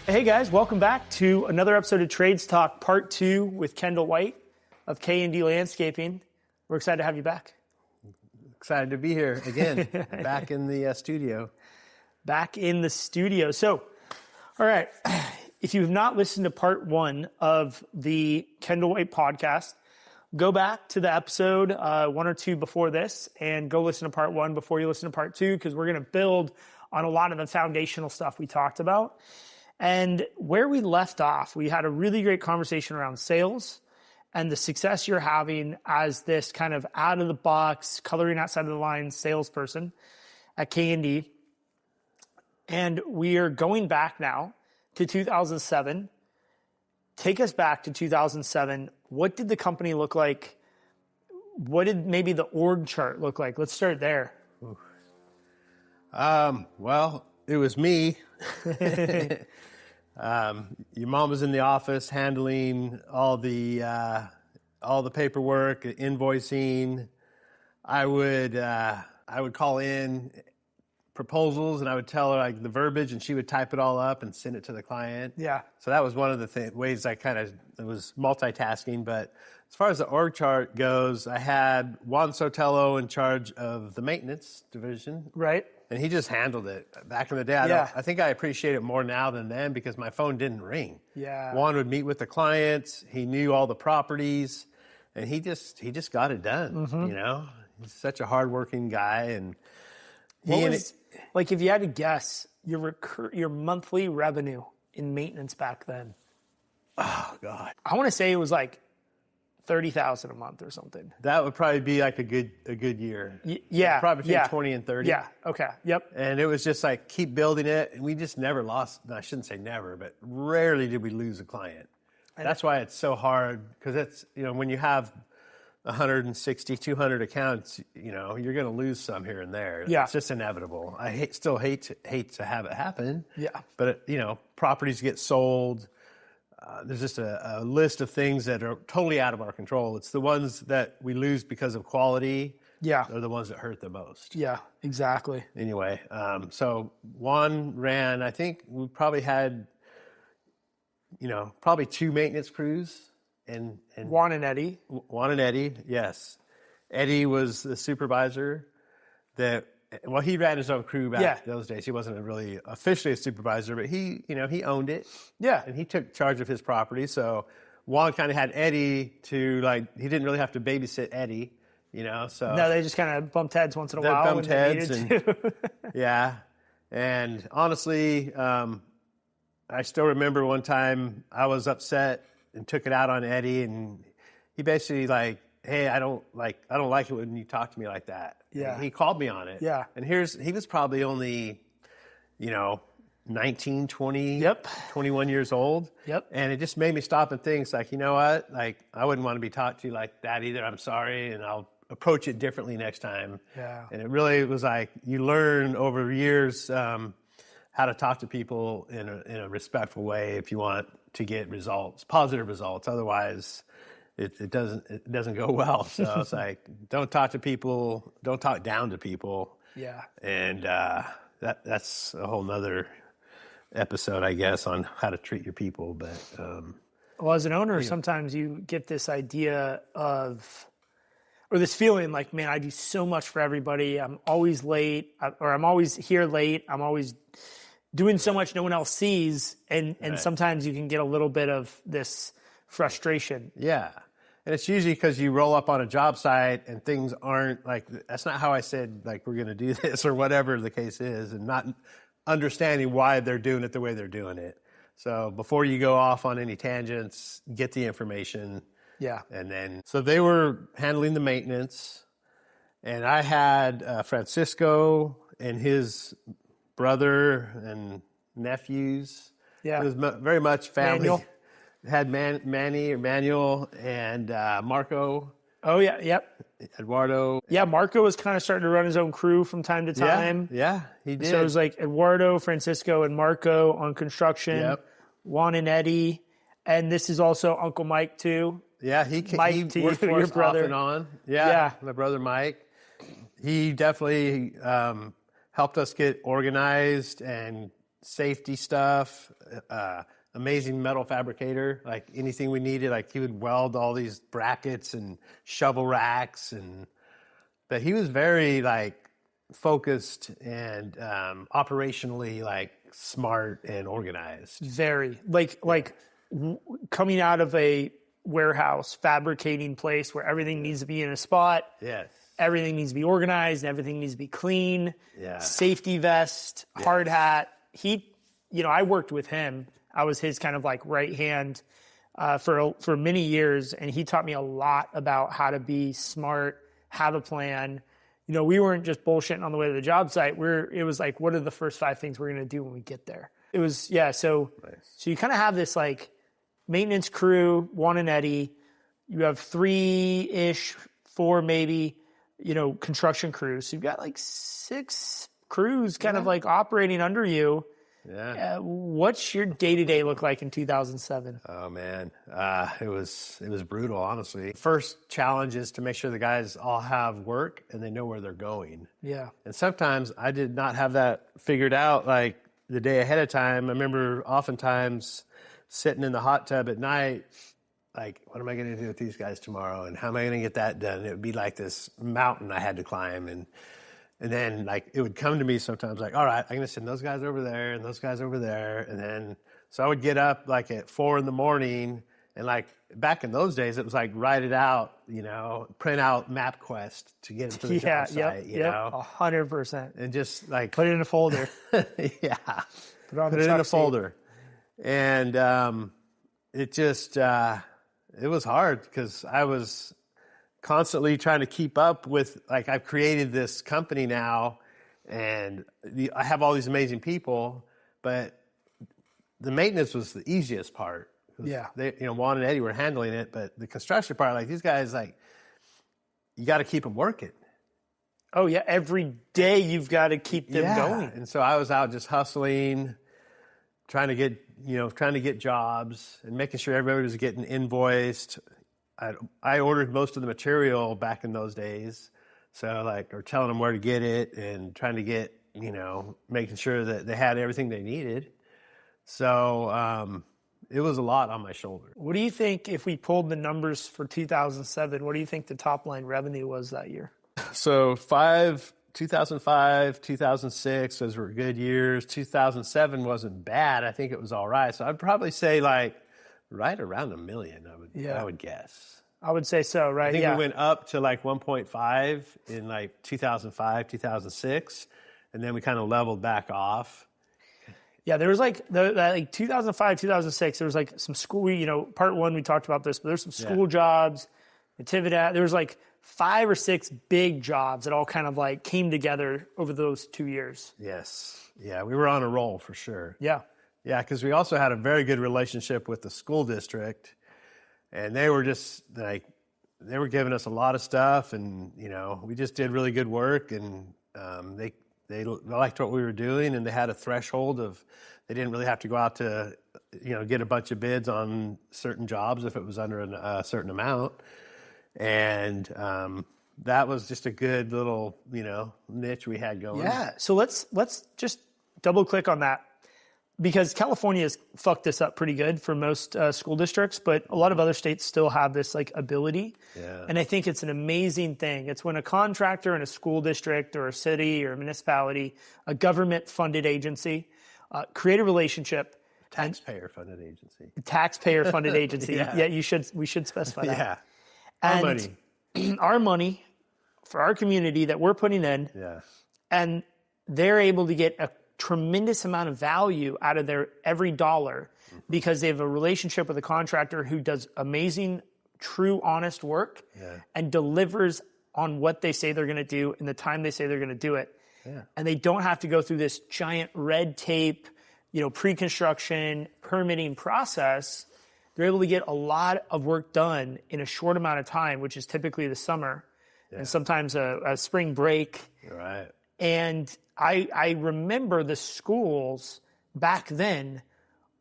Hey guys, welcome back to another episode of Trades Talk Part 2 with Kendel White of K&D Landscaping. We're excited to have you back. Excited to be here again, back in the studio. Back in the studio. So, all right, if you have not listened to Part 1 of the Kendel White podcast, go back to the episode 1 or 2 before this and go listen to Part 1 before you listen to Part 2, because we're going to build on a lot of the foundational stuff we talked about. And where we left off, we had a really great conversation around sales and the success you're having as this kind of out of the box, coloring outside of the line salesperson at K&D. And we are going back now to 2007. Take us back to 2007. What did the company look like? What did maybe the org chart look like? Let's start there. Well, it was me. Your mom was in the office handling all the paperwork, invoicing. I would call in proposals and I would tell her like the verbiage, and she would type it all up and send it to the client. Yeah. So that was one of the ways I it was multitasking. But as far as the org chart goes, I had Juan Sotelo in charge of the maintenance division. Right. And he just handled it back in the day. I think I appreciate it more now than then because my phone didn't ring. Yeah. Juan would meet with the clients. He knew all the properties, and he just got it done. Mm-hmm. You know, he's such a hardworking guy. And like, if you had to guess your monthly revenue in maintenance back then? Oh God, I want to say it was like $30,000 a month or something. That would probably be like a good year. Yeah. Probably between 20 and 30. Yeah. Okay. Yep. And it was just like keep building it. And we just never lost. No, I shouldn't say never, but rarely did we lose a client. That's why it's so hard, because it's, when you have 160, 200 accounts, you're going to lose some here and there. Yeah. It's just inevitable. I still hate to have it happen. Yeah. But, properties get sold. There's just a list of things that are totally out of our control. It's the ones that we lose because of quality. Yeah. Are the ones that hurt the most. Yeah, exactly. Anyway, so Juan ran, I think we probably had, probably 2 maintenance crews. And Juan and Eddie. Juan and Eddie, yes. Eddie was the supervisor he ran his own crew back those days. He wasn't really officially a supervisor, but he owned it. Yeah. And he took charge of his property. So Juan kind of had Eddie he didn't really have to babysit Eddie, so. No, they just kind of bumped heads once in a while. Bumped heads. Yeah. And honestly, I still remember one time I was upset and took it out on Eddie, and he basically hey, I don't like it when you talk to me like that. Yeah. And he called me on it. Yeah. And he was probably only, 19, 20, 21 years old. Yep. And it just made me stop and think, you know what? I wouldn't want to be talked to like that either. I'm sorry. And I'll approach it differently next time. Yeah. And it really was you learn over years how to talk to people in a respectful way if you want to get results, positive results. Otherwise, it doesn't go well. So it's don't talk to people, don't talk down to people. Yeah. And that's a whole nother episode, I guess, on how to treat your people. But well, as an owner, sometimes you get this idea or this feeling like, man, I do so much for everybody. I'm always late, or I'm always here late. I'm always doing so much no one else sees. And sometimes you can get a little bit of this frustration. Yeah. And it's usually because you roll up on a job site and things aren't that's not how I said, we're going to do this or whatever the case is, and not understanding why they're doing it the way they're doing it. So before you go off on any tangents, get the information. Yeah. And then, so they were handling the maintenance, and I had Francisco and his brother and nephews. Yeah. It was very much family. Manuel. Had Manny or Manuel and Marco. Oh, yeah. Yep. Eduardo. Yeah, Marco was kind of starting to run his own crew from time to time. Yeah, he did. So it was Eduardo, Francisco, and Marco on construction. Yep. Juan and Eddie. And this is also Uncle Mike, too. Yeah, he worked for your us brother. off and on. Yeah, my brother Mike. He definitely helped us get organized and safety stuff, amazing metal fabricator. Like anything we needed, like he would weld all these brackets and shovel racks, but he was very like focused and operationally like smart and organized. Very coming out of a warehouse fabricating place where everything needs to be in a spot. Yes. Everything needs to be organized. Everything needs to be clean. Yeah. Safety vest, hard hat. I worked with him. I was his kind of like right hand for many years, and he taught me a lot about how to be smart, have a plan. We weren't just bullshitting on the way to the job site. It was like, what are the first 5 things we're going to do when we get there? It was, so nice. So you kind of have this like maintenance crew, Juan and Eddie. You have 3-ish, 4 maybe, construction crews. So you've got like 6 crews kind of like operating under you. Yeah. What's your day-to-day look like in 2007? Oh man, it was brutal, honestly. First challenge is to make sure the guys all have work and they know where they're going. Yeah. And sometimes I did not have that figured out like the day ahead of time. I remember oftentimes sitting in the hot tub at night, like, what am I going to do with these guys tomorrow? And how am I going to get that done? It would be like this mountain I had to climb. And then, like, it would come to me sometimes, like, all right, I'm going to send those guys over there and those guys over there. And then, so I would get up, like, at 4 a.m. And, like, back in those days, it was like, write it out, print out MapQuest to get it to the job site, you know? 100%. And just, like... Put it in a folder. Yeah. Put it in a folder. And it just, it was hard because I was constantly trying to keep up with, like, I've created this company now and I have all these amazing people, but the maintenance was the easiest part. Yeah. They, Juan and Eddie were handling it, but the construction part, like these guys, like, you got to keep them working. Oh yeah. Every day you've got to keep them going. And so I was out just hustling, trying to get jobs and making sure everybody was getting invoiced. I ordered most of the material back in those days. So like, or telling them where to get it and trying to get, making sure that they had everything they needed. So it was a lot on my shoulder. What do you think if we pulled the numbers for 2007, what do you think the top line revenue was that year? So 2005, 2006, those were good years. 2007 wasn't bad. I think it was all right. So I'd probably say like right around $1 million, I would guess. I would say so, right? I think we went up to like 1.5 in like 2005, 2006, and then we kind of leveled back off. Yeah, there was like, like 2005, 2006, there was like some school, part 1 we talked about this, but there's some school jobs, Natividad. There was like 5 or 6 big jobs that all kind of like came together over those 2 years. Yes. Yeah, we were on a roll for sure. Yeah. Yeah, because we also had a very good relationship with the school district, and they were just like, they were giving us a lot of stuff, and, we just did really good work, and they liked what we were doing, and they had a threshold of, they didn't really have to go out to, get a bunch of bids on certain jobs if it was under a certain amount. And that was just a good little, niche we had going. Yeah. So let's just double click on that, because California has fucked this up pretty good for most school districts, but a lot of other states still have this like ability. Yeah. And I think it's an amazing thing. It's when a contractor in a school district or a city or a municipality, a government funded agency, create a relationship. Taxpayer funded agency. Yeah, we should specify that. Yeah. Our money for our community that we're putting in. Yeah. And they're able to get a tremendous amount of value out of their every dollar because they have a relationship with a contractor who does amazing, true, honest work and delivers on what they say they're going to do in the time they say they're going to do it. Yeah. And they don't have to go through this giant red tape, pre-construction permitting process. They're able to get a lot of work done in a short amount of time, which is typically the summer and sometimes a spring break. Right. And I remember the schools back then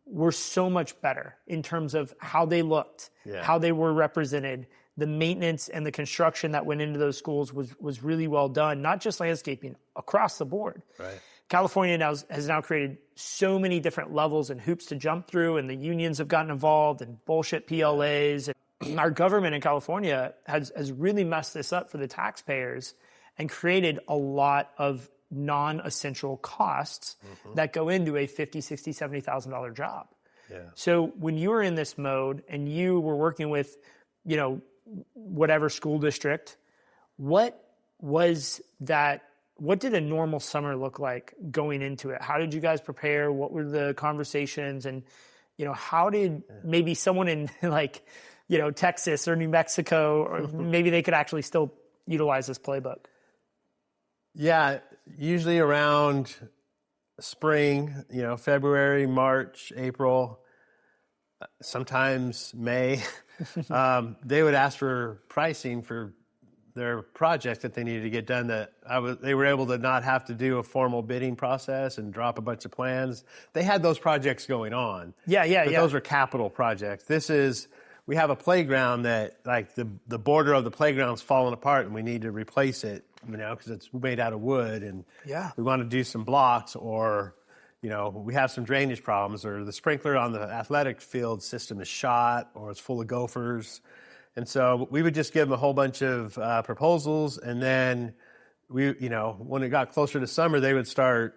were so much better in terms of how they looked, how they were represented. The maintenance and the construction that went into those schools was really well done, not just landscaping, across the board. Right. California has now created so many different levels and hoops to jump through, and the unions have gotten involved and bullshit PLAs. And our government in California has really messed this up for the taxpayers and created a lot of non-essential costs that go into a $50,000, $60,000, $70,000 job. Yeah. So when you were in this mode and you were working with, whatever school district, what did a normal summer look like going into it? How did you guys prepare? What were the conversations? And, how did maybe someone in Texas or New Mexico, or maybe they could actually still utilize this playbook? Yeah, usually around spring, February, March, April, sometimes May, they would ask for pricing for their project that they needed to get done. They were able to not have to do a formal bidding process and drop a bunch of plans. They had those projects going on. Yeah. Those are capital projects. We have a playground that the border of the playground's falling apart and we need to replace it, because it's made out of wood, and we want to do some blocks, or, we have some drainage problems, or the sprinkler on the athletic field system is shot, or it's full of gophers. And so we would just give them a whole bunch of proposals, and then when it got closer to summer, they would start,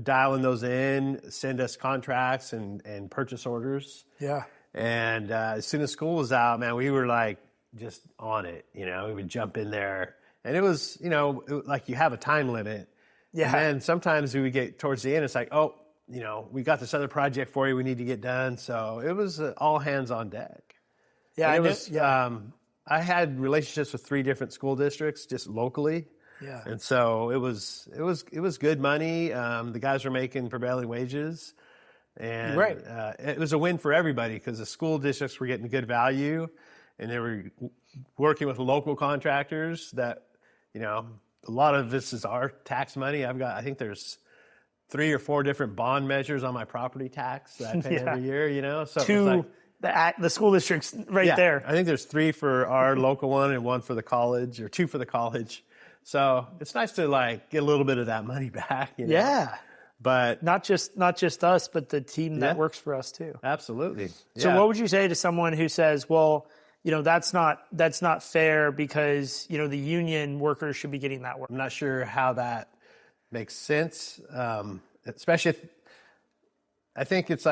dialing those in, send us contracts and purchase orders. Yeah. And as soon as school was out, man, we were just on it. We would jump in there, and it was, you have a time limit. Yeah. And then sometimes we would get towards the end, it's like, oh, we got this other project for you we need to get done. So it was all hands on deck. Yeah, I had relationships with 3 different school districts just locally. Yeah. And so it was good money. The guys were making prevailing wages. And it was a win for everybody because the school districts were getting good value, and they were working with local contractors that, a lot of this is our tax money. I think there's 3 or 4 different bond measures on my property tax that I pay every year, So to the school districts there. I think there's 3 for our local one and 1 for the college, or 2 for the college. So it's nice to get a little bit of that money back. Yeah. But not just us, but the team that works for us too. Absolutely. So what would you say to someone who says, well, that's not fair because, the union workers should be getting that work? I'm not sure how that makes sense. Especially I think it's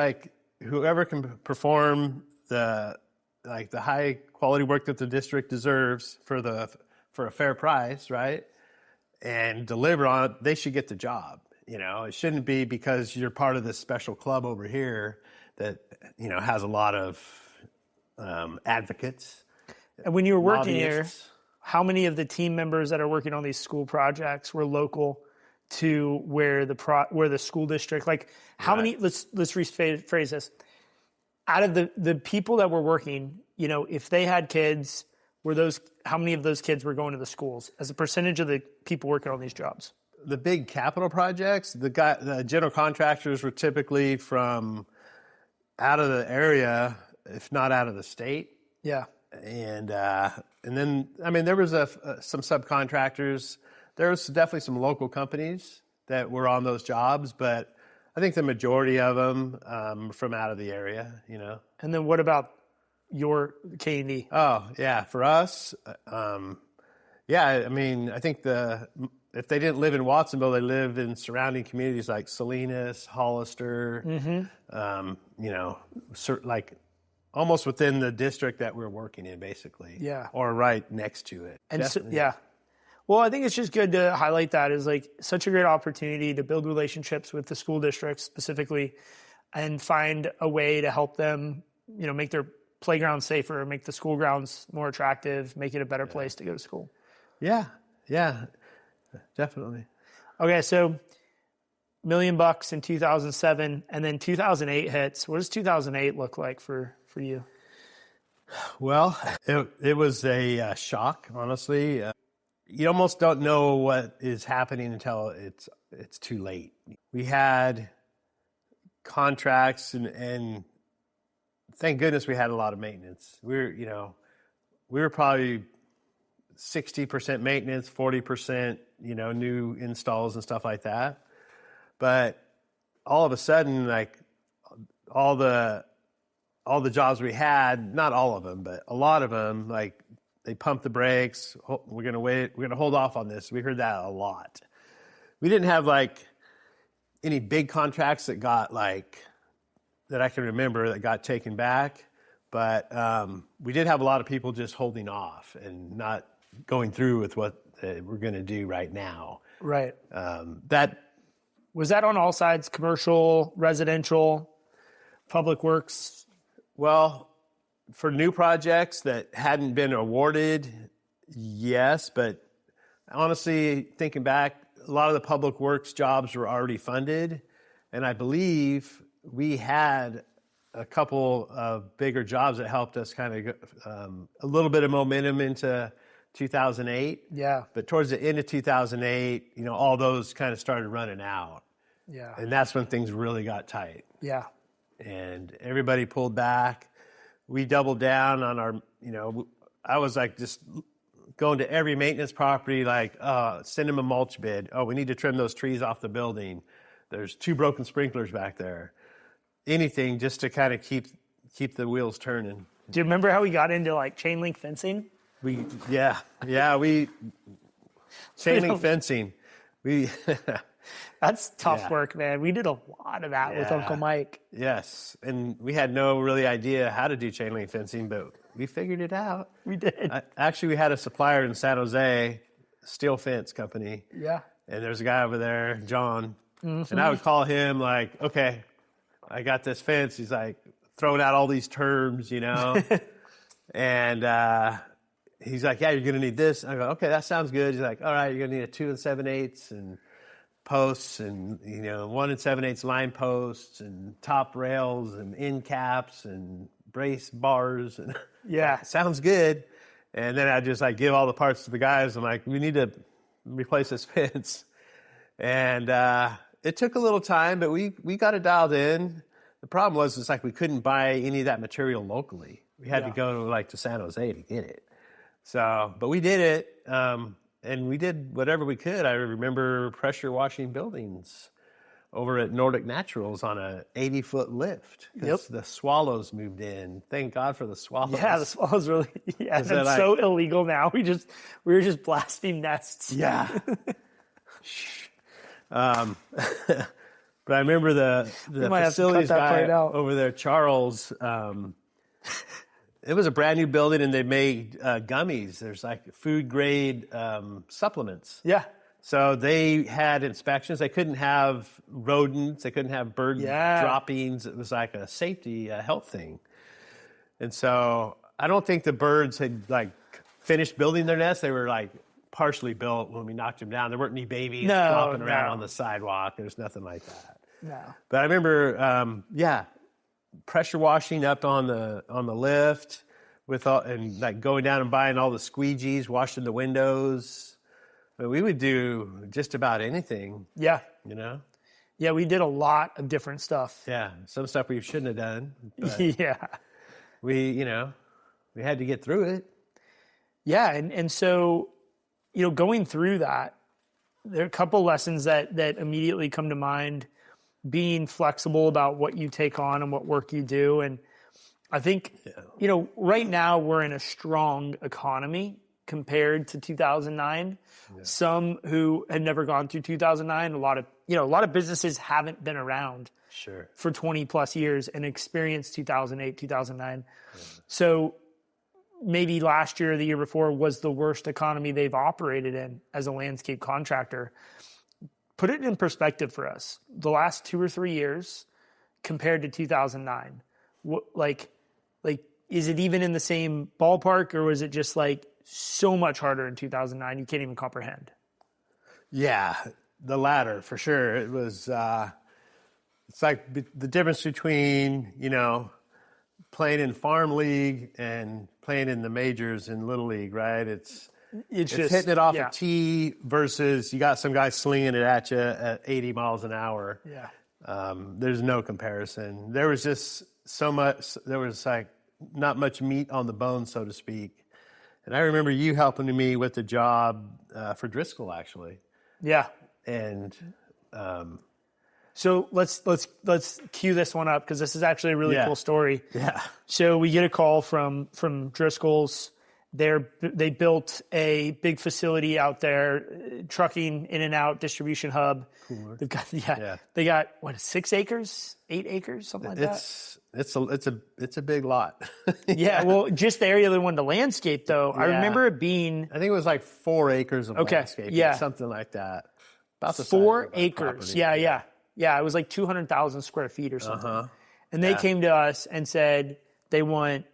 whoever can perform the high quality work that the district deserves for a fair price, right? And deliver on it, they should get the job. It shouldn't be because you're part of this special club over here that, has a lot of advocates. And when you were working here, how many of the team members that are working on these school projects were local to where the school district, how many, let's rephrase this. Out of the people that were working, if they had kids, how many of those kids were going to the schools as a percentage of the people working on these jobs? The big capital projects, the general contractors were typically from out of the area, if not out of the state. Yeah. And then, there was some subcontractors. There was definitely some local companies that were on those jobs, but I think the majority of them from out of the area, And then what about your K&D? Oh, yeah. For us, I think if they didn't live in Watsonville, they lived in surrounding communities like Salinas, Hollister, almost within the district that we're working in, basically. Yeah. Or right next to it. And well, I think it's just good to highlight that as such a great opportunity to build relationships with the school districts specifically and find a way to help them, make their playground safer, make the school grounds more attractive, make it a better place to go to school. Yeah, definitely. Okay, so $1 million in 2007, and then 2008 hits. What does 2008 look like for you? Well, it was a shock, honestly. You almost don't know what is happening until it's too late. We had contracts, and thank goodness we had a lot of maintenance. We were probably 60% maintenance, 40%, new installs and stuff like that. But all of a sudden, like all the jobs we had, not all of them, but a lot of them, like they pumped the brakes. We're going to wait. We're going to hold off on this. We heard that a lot. We didn't have like any big contracts that got like, that I can remember that got taken back. But we did have a lot of people just holding off and not going through with what we're going to do right now. Right. That was that on all sides, commercial, residential, public works? Well, for new projects that hadn't been awarded, yes. But honestly, thinking back, a lot of the public works jobs were already funded. And I believe we had a couple of bigger jobs that helped us kind of a little bit of momentum into 2008. Yeah. But towards the end of 2008, all those kind of started running out. Yeah. And that's when things really got tight. Yeah. And everybody pulled back. We doubled down on our, I was like just going to every maintenance property, like, send them a mulch bid. Oh, we need to trim those trees off the building. There's 2 broken sprinklers back there. Anything just to kind of keep the wheels turning. Do you remember how we got into like chain link fencing? We chain link fencing. That's tough work, man. We did a lot of that with Uncle Mike. Yes, and we had no really idea how to do chain link fencing, but we figured it out. We did. Actually, we had a supplier in San Jose, steel fence company. Yeah. And there's a guy over there, John, and I would call him like, okay, I got this fence. He's like throwing out all these terms, and he's like, yeah, you're going to need this. I go, okay, that sounds good. He's like, all right, you're going to need a 2 7/8 and posts and, 1 7/8 line posts and top rails and end caps and brace bars. And yeah, sounds good. And then I just like give all the parts to the guys. I'm like, we need to replace this fence. And it took a little time, but we got it dialed in. The problem was, it's like we couldn't buy any of that material locally. We had to go to San Jose to get it. So, but we did it, and we did whatever we could. I remember pressure washing buildings over at Nordic Naturals on a 80-foot lift because the swallows moved in. Thank God for the swallows. Yeah, the swallows really. Yeah, it's so illegal now. We were just blasting nests. Yeah. But I remember the facilities guy over there, Charles. It was a brand new building, and they made gummies. There's like food grade supplements. Yeah. So they had inspections. They couldn't have rodents. They couldn't have bird droppings. It was like a safety health thing. And so I don't think the birds had like finished building their nest. They were like partially built when we knocked them down. There weren't any babies flopping around on the sidewalk. There's nothing like that. No. But I remember, pressure washing up on the lift and like going down and buying all the squeegees, washing the windows. But we would do just about anything. Yeah. Yeah, we did a lot of different stuff. Yeah, some stuff we shouldn't have done. But we had to get through it. Yeah, and so, going through that, there are a couple lessons that immediately come to mind. Being flexible about what you take on and what work you do. And I think, right now we're in a strong economy compared to 2009. Yeah. Some who had never gone through 2009, a lot of businesses haven't been around for 20 plus years and experienced 2008, 2009. Yeah. So maybe last year or the year before was the worst economy they've operated in as a landscape contractor. Put it in perspective for us. The last 2 or 3 years compared to 2009, is it even in the same ballpark, or was it just like so much harder in 2009 you can't even comprehend? Yeah, the latter for sure. It was. It's like the difference between playing in farm league and playing in the majors in little league, right? It's just hitting it off a tee versus you got some guy slinging it at you at 80 miles an hour. Yeah. There's no comparison. There was just so much. There was like not much meat on the bone, so to speak. And I remember you helping me with the job for Driscoll, actually. Yeah. And So let's cue this one up because this is actually a really cool story. Yeah. So we get a call from Driscoll's. They built a big facility out there, trucking in and out distribution hub. Cooler. They've got they got what, 6 acres, 8 acres, something like that. It's a big lot. Yeah, well, just the area they wanted to landscape though. I remember it being, I think it was like 4 acres of landscape. Yeah, something like that. About the 4 acres. Yeah. It was like 200,000 square feet or something. And they came to us and said they want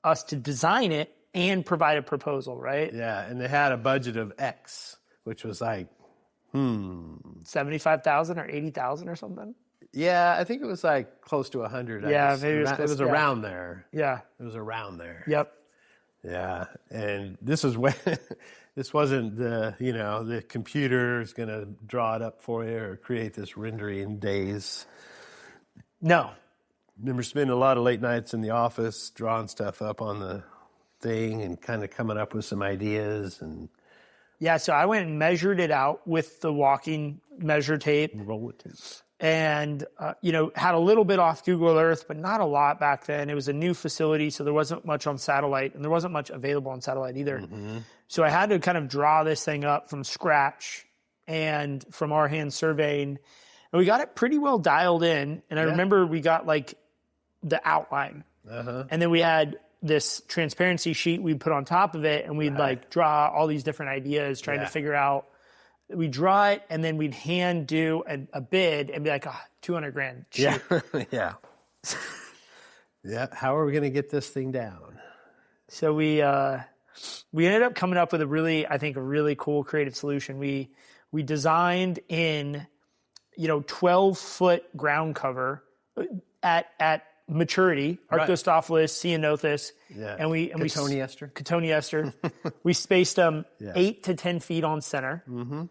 us to design it and provide a proposal, right? Yeah, and they had a budget of X, which was like, 75,000 or 80,000 or something. Yeah, I think it was like close to 100. Yeah, maybe it was around there. Yeah, it was around there. Yep. Yeah, and this is when this wasn't the computer's going to draw it up for you or create this rendering days. No. Remember spending a lot of late nights in the office drawing stuff up on the thing and kind of coming up with some ideas. And yeah, so I went and measured it out with the walking measure tape. Roll it. And, had a little bit off Google Earth, but not a lot back then. It was a new facility, so there wasn't much on satellite, and there wasn't much available on satellite either. Mm-hmm. So I had to kind of draw this thing up from scratch and from our hand surveying. And we got it pretty well dialed in. And I remember we got like the outline. And then we had this transparency sheet we'd put on top of it, and we'd like draw all these different ideas, trying to figure out. We draw it, and then we'd hand do a bid and be like, $200,000. Shoot. Yeah. Yeah. How are we going to get this thing down? So we ended up coming up with a really cool creative solution. We designed in, 12-foot ground cover at maturity, Arctostaphylos, Ceanothus, and Cotoneaster. We spaced them 8 to 10 feet on center. Mm-hmm.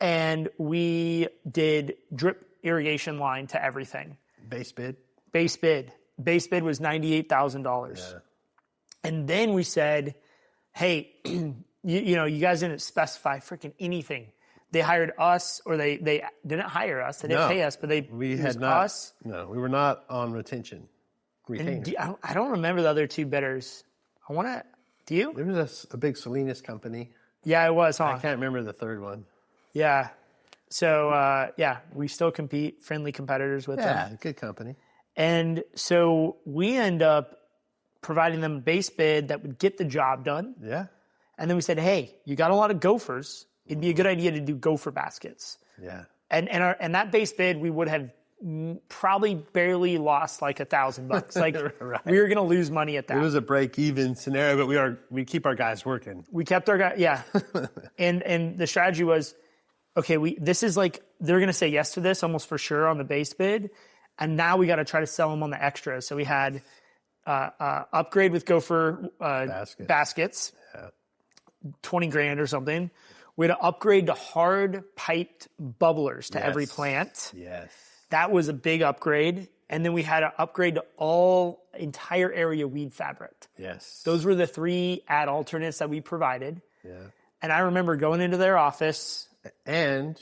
And we did drip irrigation line to everything. Base bid was $98,000. Yeah. And then we said, hey, you guys didn't specify freaking anything. They hired us, or they didn't hire us. They didn't pay us, but we had us. No, we were not on retainer. I don't remember the other 2 bidders. Do you? There was a big Salinas company. Yeah, it was, huh? I can't remember the third one. Yeah. So, we still compete, friendly competitors with them. Yeah, good company. And so we end up providing them a base bid that would get the job done. Yeah. And then we said, hey, you got a lot of gophers. It'd be a good idea to do gopher baskets. Yeah. And that base bid, we would have probably barely lost like $1,000. Like we were going to lose money at that. It was a break-even scenario, but we keep our guys working. We kept our guys, yeah. and the strategy was, okay, this is like, they're going to say yes to this almost for sure on the base bid. And now we got to try to sell them on the extras. So we had upgrade with gopher baskets, $20,000 or something. We had to upgrade to hard piped bubblers to every plant. Yes. That was a big upgrade. And then we had to upgrade to entire area weed fabric. Yes. Those were the 3 ad alternates that we provided. Yeah. And I remember going into their office. And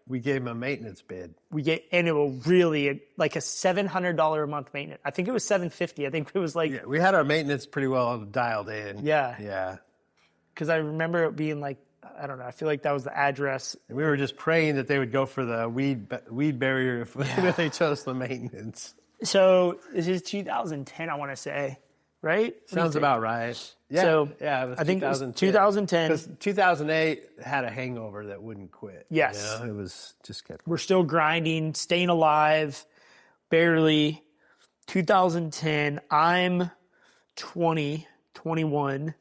we gave them a maintenance bid. And it was really like a $700 a month maintenance. I think it was $750. I think it was like. Yeah, we had our maintenance pretty well dialed in. Yeah. Yeah. Because I remember it being like, I don't know. I feel like that was the address. And we were just praying that they would go for the weed barrier if they chose the maintenance. So this is 2010, I want to say, right? Sounds about right. Yeah. So it was I think it was 2010. Because 2008 had a hangover that wouldn't quit. Yes. It was just kept. We're still grinding, staying alive, barely. 2010, I'm 21,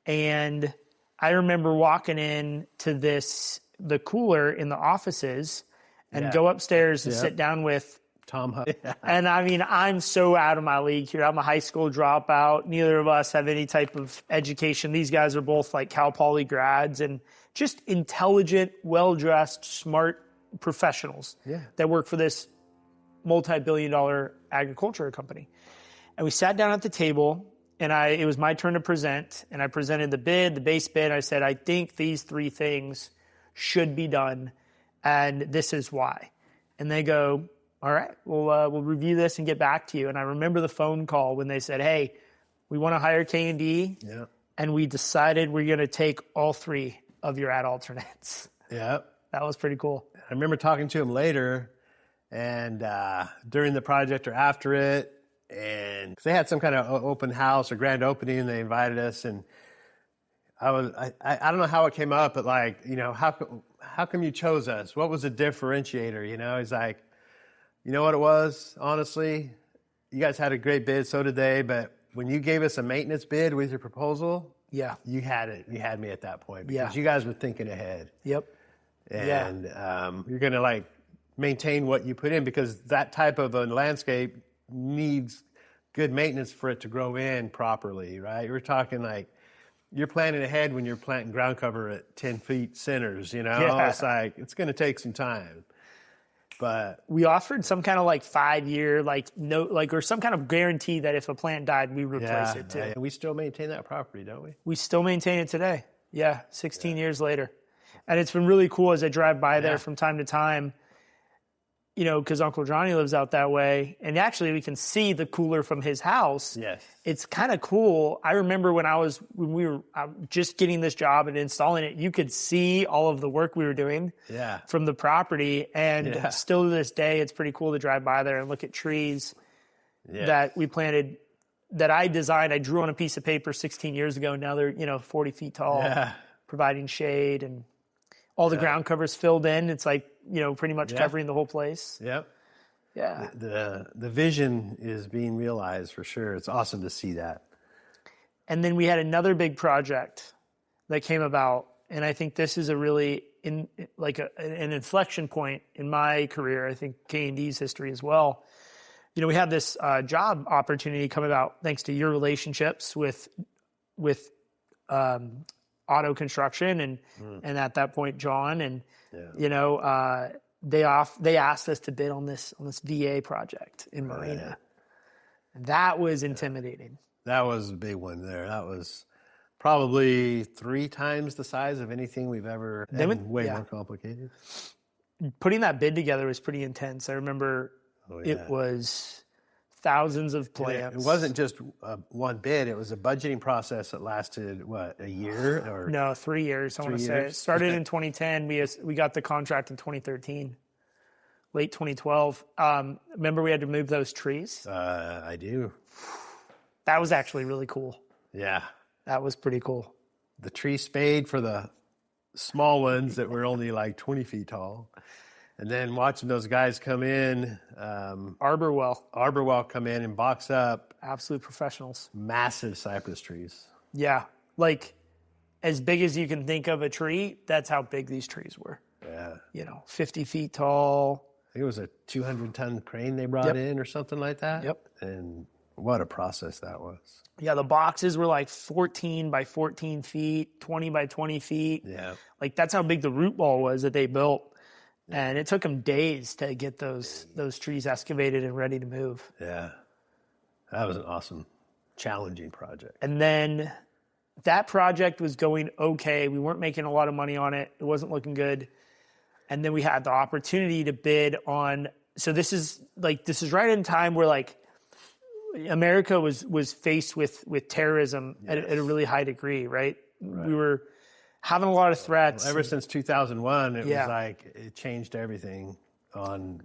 and I remember walking in to the cooler in the offices and go upstairs and sit down with Tom Huff. And I mean, I'm so out of my league here. I'm a high school dropout. Neither of us have any type of education. These guys are both like Cal Poly grads and just intelligent, well-dressed, smart professionals that work for this multi-billion-dollar agriculture company. And we sat down at the table, and it was my turn to present, and I presented the base bid. I said, I think these 3 things should be done, and this is why. And they go, all right, we'll review this and get back to you. And I remember the phone call when they said, hey, we want to hire K&D. Yeah. And we decided we're going to take all 3 of your ad alternates. Yeah. That was pretty cool. I remember talking to him later and during the project or after it, and 'cause they had some kind of open house or grand opening, and they invited us, and I don't know how it came up, but like, you know, how come you chose us? What was the differentiator? You know, he's like, you know what it was? Honestly, you guys had a great bid, so did they, but when you gave us a maintenance bid with your proposal, Yeah. you had it. You had me at that point because Yeah. you guys were thinking ahead. Yep. And you're going to like maintain what you put in, because that type of a landscape needs good maintenance for it to grow in properly, right? We're talking like you're planning ahead when you're planting ground cover at 10 feet centers, you know? Yeah. It's like, it's going to take some time. But We offered some kind of like 5-year, or some kind of guarantee that if a plant died, we replace it too. and we still maintain that property, don't we? We still maintain it today. Yeah, 16 years later. And it's been really cool as I drive by there from time to time, you know, because Uncle Johnny lives out that way. And actually we can see the cooler from his house. Yes. It's kind of cool. I remember when we were just getting this job and installing it, you could see all of the work we were doing from the property. And still to this day, it's pretty cool to drive by there and look at trees that we planted, that I designed. I drew on a piece of paper 16 years ago. Now they're, you know, 40 feet tall, providing shade, and all the ground covers filled in. It's like, you know, pretty much covering the whole place. Yep. Yeah. The vision is being realized for sure. It's awesome to see that. And then we had another big project that came about, and I think this is a really an inflection point in my career. I think K&D's history as well. You know, we had this job opportunity come about thanks to your relationships with auto construction and at that point John, and you know, they asked us to bid on this VA project in Marina. That was intimidating. That was a big one there. That was probably 3 times the size of anything we've ever had. Way more complicated. Putting that bid together was pretty intense. I remember it was thousands of plants. It wasn't just one bid. It was a budgeting process that lasted, what, a year? Or no, 3 years, I want to say. It started in 2010. We got the contract in 2013, late 2012. Remember we had to move those trees? I do. That was actually really cool. Yeah. That was pretty cool. The tree spade for the small ones that were only like 20 feet tall. And then watching those guys come in. Arborwell come in and box up. Absolute professionals. Massive cypress trees. Yeah. Like as big as you can think of a tree, that's how big these trees were. Yeah. You know, 50 feet tall. I think it was a 200-ton crane they brought in or something like that. Yep. And what a process that was. Yeah, the boxes were like 14 by 14 feet, 20 by 20 feet. Yeah. Like that's how big the root ball was that they built. And it took them days to get those trees excavated and ready to move. Yeah. That was an awesome, challenging project. And then that project was going okay. We weren't making a lot of money on it. It wasn't looking good. And then we had the opportunity to bid on, so this is right in time where like America was faced with terrorism at a really high degree, right? We were having a lot of threats. Well, ever since 2001, it was like it changed everything on,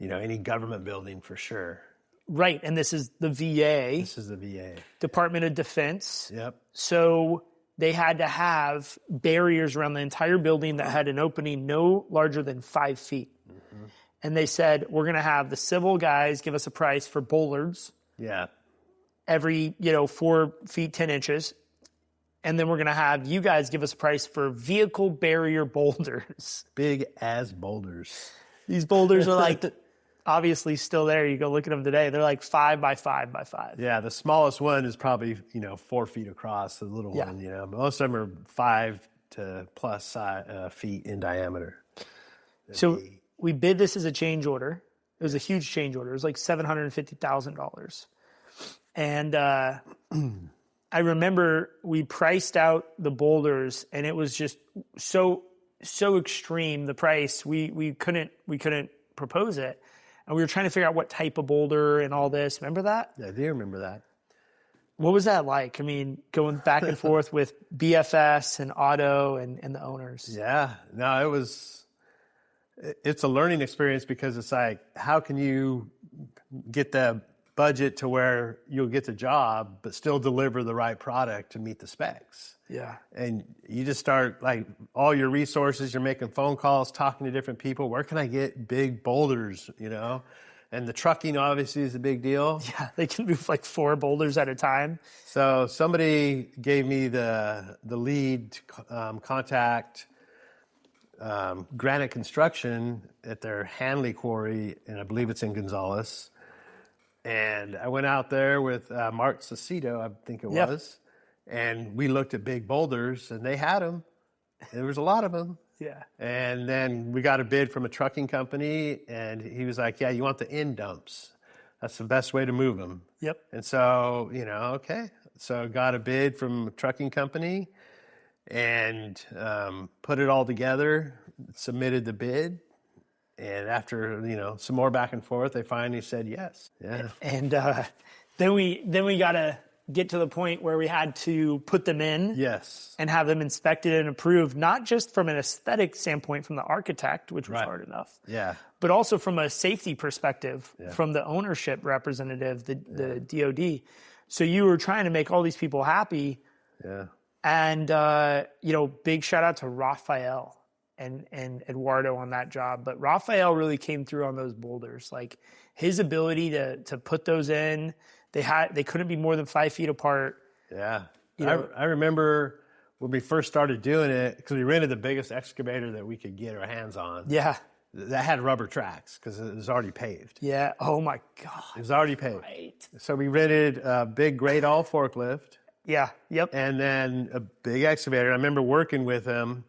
you know, any government building for sure. Right, and this is the VA. This is the VA. Department of Defense. Yep. So they had to have barriers around the entire building that had an opening no larger than 5 feet. Mm-hmm. And they said, we're going to have the civil guys give us a price for bollards. Yeah. Every, 4 feet, 10 inches. And then we're going to have you guys give us a price for vehicle barrier boulders. Big as boulders. These boulders are like, obviously still there. You go look at them today. They're like 5 by 5 by 5. Yeah, the smallest one is probably, 4 feet across, the little one, Most of them are 5 to plus feet in diameter. So we bid this as a change order. It was a huge change order. It was like $750,000. And I remember we priced out the boulders, and it was just so extreme, the price. We couldn't propose it. And we were trying to figure out what type of boulder and all this. Remember that? Yeah, I do remember that. What was that like? I mean, going back and forth with BFS and Otto and the owners. Yeah, no, it's a learning experience because it's like, how can you get the budget to where you'll get the job, but still deliver the right product to meet the specs? Yeah. And you just start like all your resources, you're making phone calls, talking to different people. Where can I get big boulders, And the trucking obviously is a big deal. Yeah, they can move like 4 boulders at a time. So somebody gave me the lead to contact Granite Construction at their Hanley quarry, and I believe it's in Gonzales. And I went out there with Mark Cicito, I think it was, and we looked at big boulders, and they had them. There was a lot of them. Yeah. And then we got a bid from a trucking company, and he was like, yeah, you want the end dumps. That's the best way to move them. Yep. And so, okay. So got a bid from a trucking company and put it all together, submitted the bid. And after, some more back and forth, they finally said yes. Yeah. And then we got to get to the point where we had to put them in. Yes. And have them inspected and approved, not just from an aesthetic standpoint from the architect, which was hard enough. Yeah. But also from a safety perspective from the ownership representative, the DOD. So you were trying to make all these people happy. Yeah. And, big shout out to Raphael and Eduardo on that job. But Raphael really came through on those boulders. Like his ability to put those in, they couldn't be more than 5 feet apart. Yeah. I remember when we first started doing it, because we rented the biggest excavator that we could get our hands on. Yeah. That had rubber tracks because it was already paved. Yeah. Oh my God. It was already paved. Right. So we rented a big grade all forklift. Yeah. Yep. And then a big excavator. I remember working with him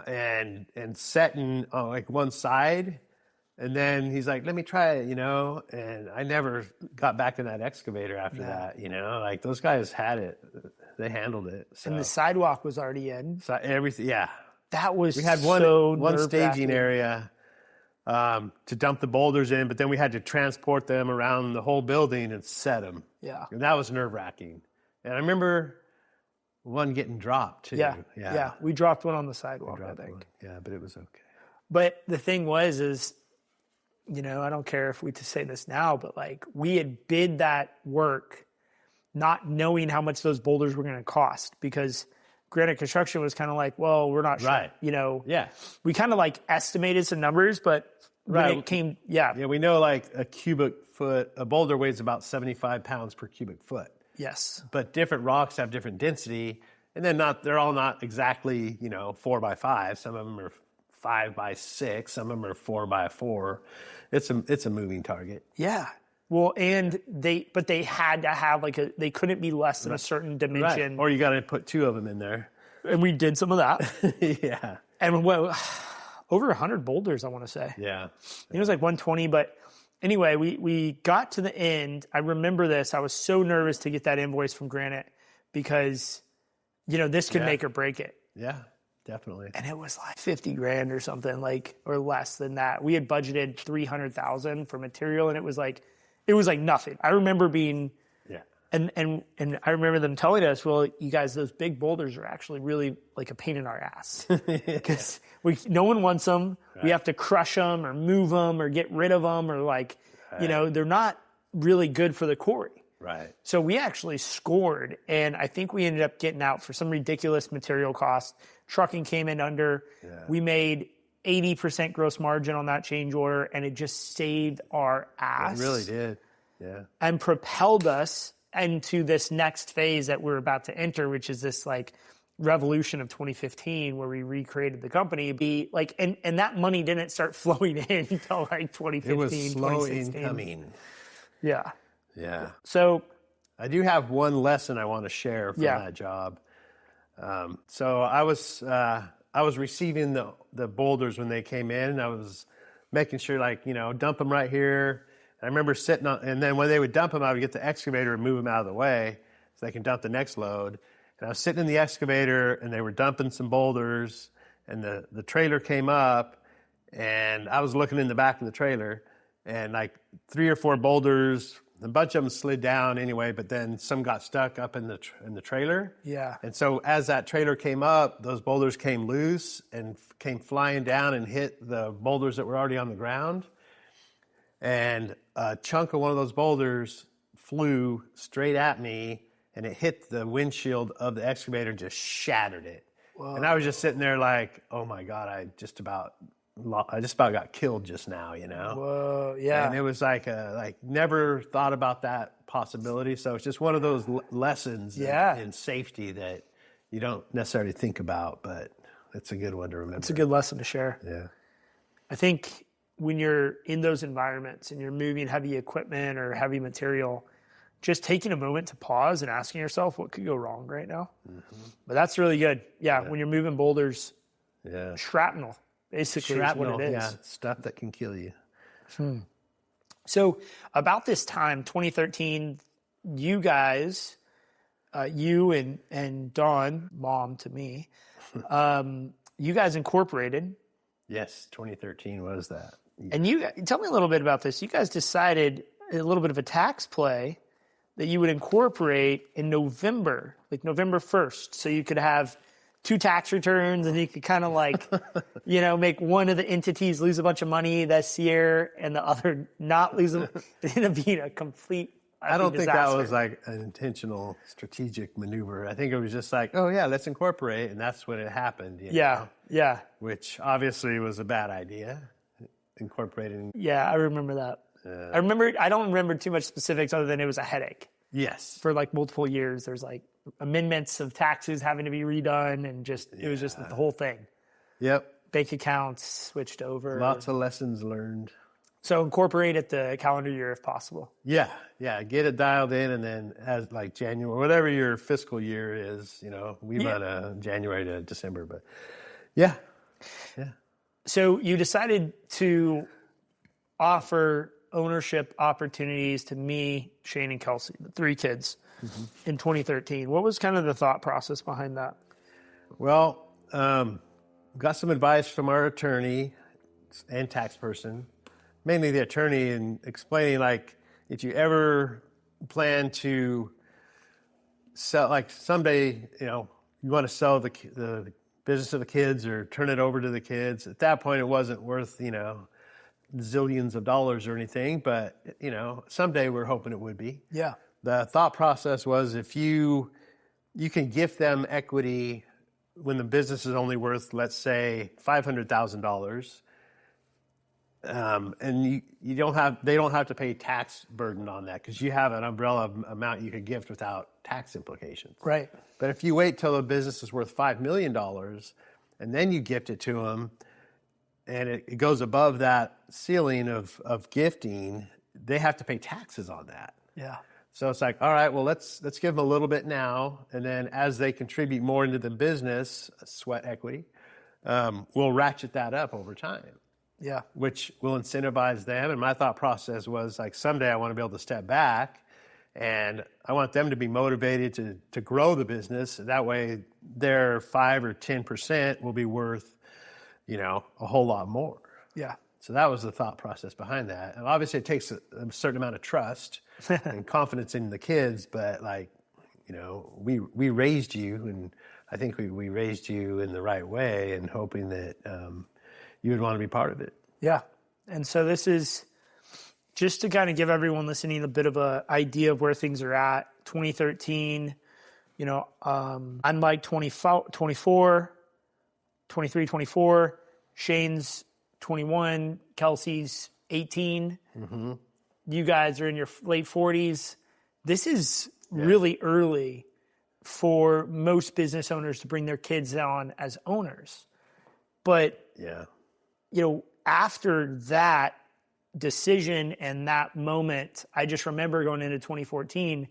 and setting on like one side. And then he's like, let me try it, and I never got back in that excavator after that, like those guys had it. They handled it. So. And the sidewalk was already in. So everything, yeah. That was we had one staging area to dump the boulders in, but then we had to transport them around the whole building and set them. Yeah. And that was nerve-wracking. And I remember one getting dropped, too. Yeah. We dropped one on the sidewalk, I think. One. Yeah, but it was okay. But the thing is, I don't care if we to say this now, but like we had bid that work not knowing how much those boulders were going to cost because Granite Construction was kind of like, well, we're not sure. Right. Yeah. We kind of like estimated some numbers, but when it came, Yeah, we know like a cubic foot, a boulder weighs about 75 pounds per cubic foot. Yes. But different rocks have different density, and then they're all not exactly, 4 by 5. Some of them are 5 by 6. Some of them are 4 by 4. It's a moving target. Yeah. Well, and they had to have they couldn't be less than a certain dimension. Right. Or you got to put 2 of them in there. And we did some of that. Yeah. And over 100 boulders, I want to say. Yeah. It was like 120, but anyway, we got to the end. I remember this. I was so nervous to get that invoice from Granite because, this could make or break it. Yeah. Definitely. And it was like 50 grand or something, or less than that. We had budgeted 300,000 for material, and it was like nothing. I remember being, and I remember them telling us, well, you guys, those big boulders are actually really like a pain in our ass because no one wants them. Right. We have to crush them or move them or get rid of them or they're not really good for the quarry. Right. So we actually scored, and I think we ended up getting out for some ridiculous material cost. Trucking came in under. Yeah. We made 80% gross margin on that change order, and it just saved our ass. It really did. Yeah. And propelled us into this next phase that we're about to enter, which is this revolution of 2015 where we recreated the company. And that money didn't start flowing in until 2015. It was slow 2016. incoming. Yeah. Yeah. So I do have one lesson I want to share from that job. So I was receiving the boulders when they came in. I was making sure dump them right here. I remember sitting on, and then when they would dump them, I would get the excavator and move them out of the way so they can dump the next load. And I was sitting in the excavator and they were dumping some boulders, and the trailer came up And I was looking in the back of the trailer, and like 3 or 4 boulders, a bunch of them slid down anyway, but then some got stuck up in the trailer. Yeah. And so as that trailer came up, those boulders came loose and came flying down and hit the boulders that were already on the ground. And a chunk of one of those boulders flew straight at me, and it hit the windshield of the excavator and just shattered it. Whoa. And I was just sitting there like, oh my God, I just about got killed just now, you know? Whoa, yeah. And it was like never thought about that possibility. So it's just one of those lessons in safety that you don't necessarily think about, but it's a good one to remember. It's a good lesson to share. Yeah. I think when you're in those environments and you're moving heavy equipment or heavy material, just taking a moment to pause and asking yourself what could go wrong right now. Mm-hmm. But that's really good. Yeah, when you're moving boulders, shrapnel basically is what it is. Yeah, stuff that can kill you. So about this time, 2013, you guys, you and Dawn, mom to me, you guys incorporated. Yes, 2013 was that. And you tell me a little bit about this. You guys decided a little bit of a tax play that you would incorporate in November, like November 1st. So you could have 2 tax returns and you could kind of like, make one of the entities lose a bunch of money this year and the other not lose them. It ended up being a complete I don't think disaster. that was like an intentional strategic maneuver. I think it was just like, oh yeah, let's incorporate. And that's when it happened. You know? Yeah. Which obviously was a bad idea. Incorporating. Yeah, I remember that. I don't remember too much specifics other than it was a headache. Yes. For like multiple years, there's like amendments of taxes having to be redone and it was just the whole thing. Yep. Bank accounts switched over. Lots of lessons learned. So incorporate it the calendar year if possible. Yeah. Get it dialed in, and then as like January, whatever your fiscal year is, we run a January to December, but yeah. So you decided to offer ownership opportunities to me, Shane, and Kelsey, the 3 kids, in 2013. What was kind of the thought process behind that? Well, got some advice from our attorney and tax person, mainly the attorney, in explaining like if you ever plan to sell, like someday, you want to sell the business of the kids or turn it over to the kids. At that point, it wasn't worth, zillions of dollars or anything, but, someday we're hoping it would be. Yeah. The thought process was if you can gift them equity when the business is only worth, let's say, $500,000, and they don't have to pay tax burden on that because you have an umbrella amount you could gift without tax implications. Right. But if you wait till the business is worth $5 million and then you gift it to them, and it goes above that ceiling of gifting, they have to pay taxes on that. Yeah. So it's like, all right, well, let's give them a little bit now, and then as they contribute more into the business, sweat equity, we'll ratchet that up over time. Yeah. Which will incentivize them. And my thought process was like, someday I want to be able to step back, and I want them to be motivated to grow the business. That way their 5 or 10% will be worth, a whole lot more. Yeah. So that was the thought process behind that. And obviously it takes a certain amount of trust and confidence in the kids, but we raised you, and I think we raised you in the right way, and hoping that you would want to be part of it. Yeah. And so this is just to kind of give everyone listening a bit of an idea of where things are at. 2013, I'm like 24, 23, 24. Shane's 21. Kelsey's 18. Mm-hmm. You guys are in your late 40s. This is really early for most business owners to bring their kids on as owners. But, after that decision and that moment, I just remember going into 2014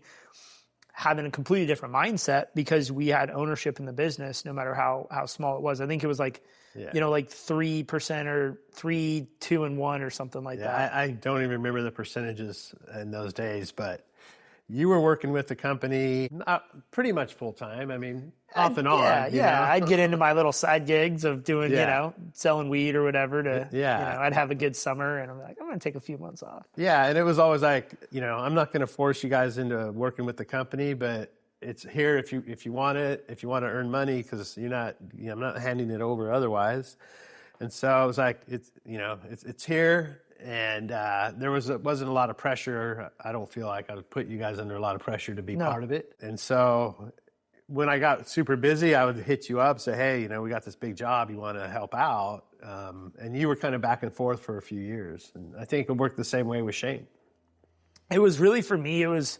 having a completely different mindset because we had ownership in the business, no matter how small it was. I think it was like, like 3% or 3, 2, and 1 or something like that. I don't even remember the percentages in those days, but you were working with the company pretty much full time. I mean, off and on. Yeah. I'd get into my little side gigs of doing, Yeah. selling weed or whatever to, Yeah. I'd have a good summer and I'm like, I'm going to take a few months off. Yeah, and it was always like, I'm not going to force you guys into working with the company, but it's here if you want it, if you want to earn money, because I'm not handing it over otherwise. And so I was like, it's here, and there wasn't a lot of pressure. I don't feel like I would put you guys under a lot of pressure to be part of it. And so when I got super busy, I would hit you up, say, hey, we got this big job, you want to help out? And you were kind of back and forth for a few years. And I think it worked the same way with Shane. It was really, for me, it was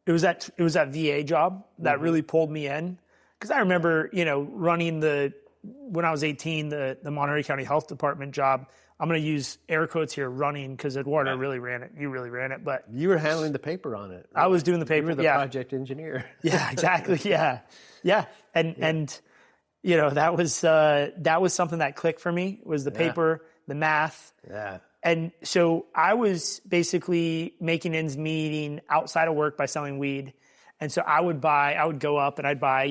that VA job that really pulled me in. Because I remember, running when I was 18, the Monterey County Health Department job. I'm going to use air quotes here, running, because Eduardo really ran it. You really ran it, but you were handling the paper on it. Right? I was doing the paper. You were the project engineer. Yeah, exactly. Yeah. And that was something that clicked for me, was the paper, the math. Yeah. And so I was basically making ends meeting outside of work by selling weed. And so I would go up and I'd buy,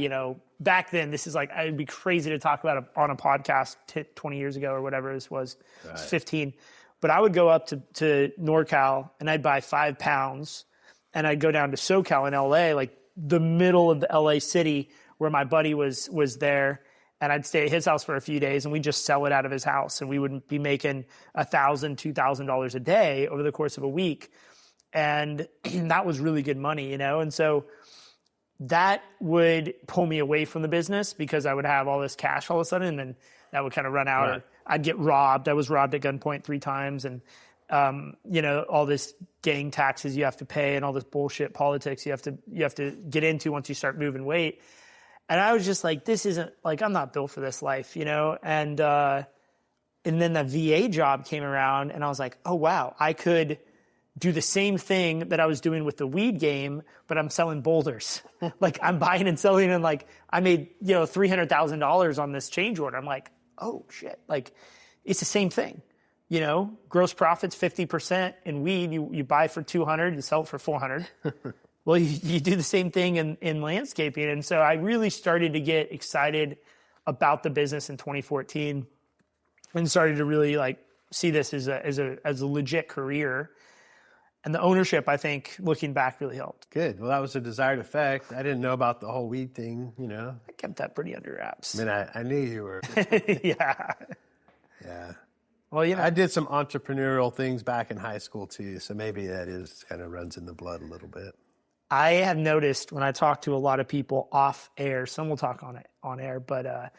back then, this is like, it'd be crazy to talk about on a podcast 20 years ago or whatever this was, right. It was 15. But I would go up to NorCal and I'd buy 5 pounds and I'd go down to SoCal in LA, like the middle of the LA city where my buddy was there. And I'd stay at his house for a few days and we'd just sell it out of his house. And we would be making $1,000, $2,000 a day over the course of a week. And that was really good money, And so that would pull me away from the business because I would have all this cash all of a sudden and then that would kind of run out. Right. Or I'd get robbed. I was robbed at gunpoint 3 times. And, all this gang taxes you have to pay and all this bullshit politics you have to get into once you start moving weight. And I was just like, this isn't, like, I'm not built for this life, And then the VA job came around and I was like, oh, wow, I could do the same thing that I was doing with the weed game, but I'm selling boulders. Like, I'm buying and selling, and like, I made, $300,000 on this change order. I'm like, oh shit. Like, it's the same thing. Gross profits 50% in weed. You buy for 200, you sell it for 400. Well, you do the same thing in landscaping. And so I really started to get excited about the business in 2014 and started to really see this as a legit career. And the ownership, I think, looking back, really helped. Good. Well, that was a desired effect. I didn't know about the whole weed thing, I kept that pretty under wraps. I mean, I knew you were. Yeah. Yeah. Well, I did some entrepreneurial things back in high school too, so maybe that kind of runs in the blood a little bit. I have noticed when I talk to a lot of people off air, some will talk on air, but a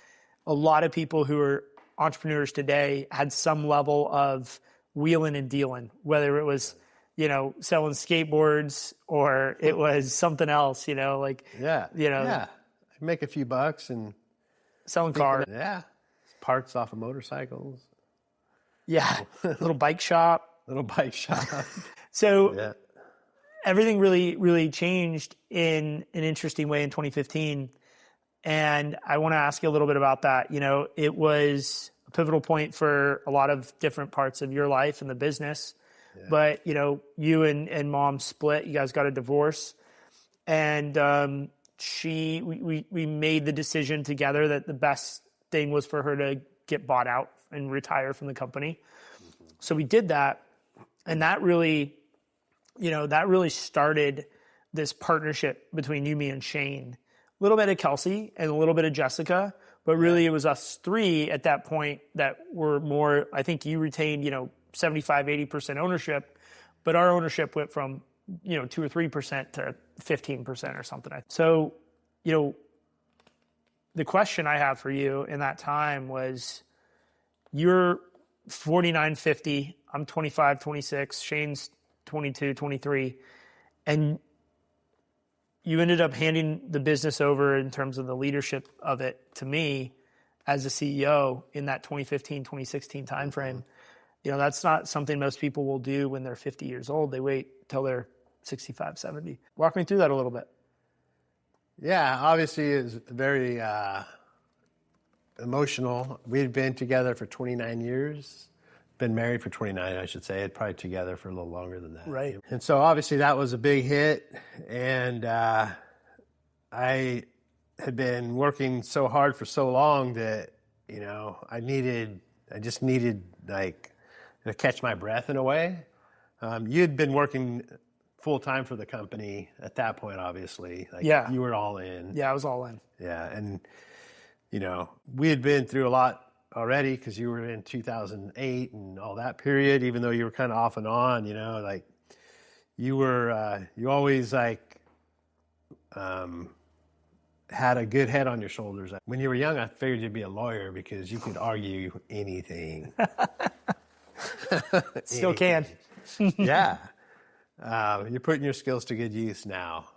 lot of people who are entrepreneurs today had some level of wheeling and dealing, whether it was, selling skateboards or it was something else, make a few bucks and selling cars. Yeah. Parts off of motorcycles. Yeah. Little bike shop. So everything really, really changed in an interesting way in 2015. And I want to ask you a little bit about that. It was a pivotal point for a lot of different parts of your life and the business. Yeah. But, you and mom split. You guys got a divorce. And we made the decision together that the best thing was for her to get bought out and retire from the company. Mm-hmm. So we did that. And that really started this partnership between you, me, and Shane. A little bit of Kelsey and a little bit of Jessica, but really it was us 3 at that point that were more, I think you retained, 75, 80% ownership, but our ownership went from, 2 or 3% to 15% or something. So, the question I have for you in that time was, you're 49, 50, I'm 25, 26, Shane's 22, 23, and you ended up handing the business over in terms of the leadership of it to me as a CEO in that 2015, 2016 timeframe. That's not something most people will do when they're 50 years old. They wait till they're 65, 70. Walk me through that a little bit. Yeah, obviously it's very emotional. We'd been together for 29 years. been married for 29, I should say. Probably together for a little longer than that. Right. And so obviously that was a big hit. And I had been working so hard for so long that, I just needed like to catch my breath in a way. You'd been working full time for the company at that point, obviously. Like, Yeah. you were all in. Yeah, I was all in. Yeah. And, we had been through a lot already because you were in 2008 and all that period, even though you were kind of off and on, like you were, you always like, had a good head on your shoulders. When you were young, I figured you'd be a lawyer because you could argue anything. Still can. Yeah. You're putting your skills to good use now.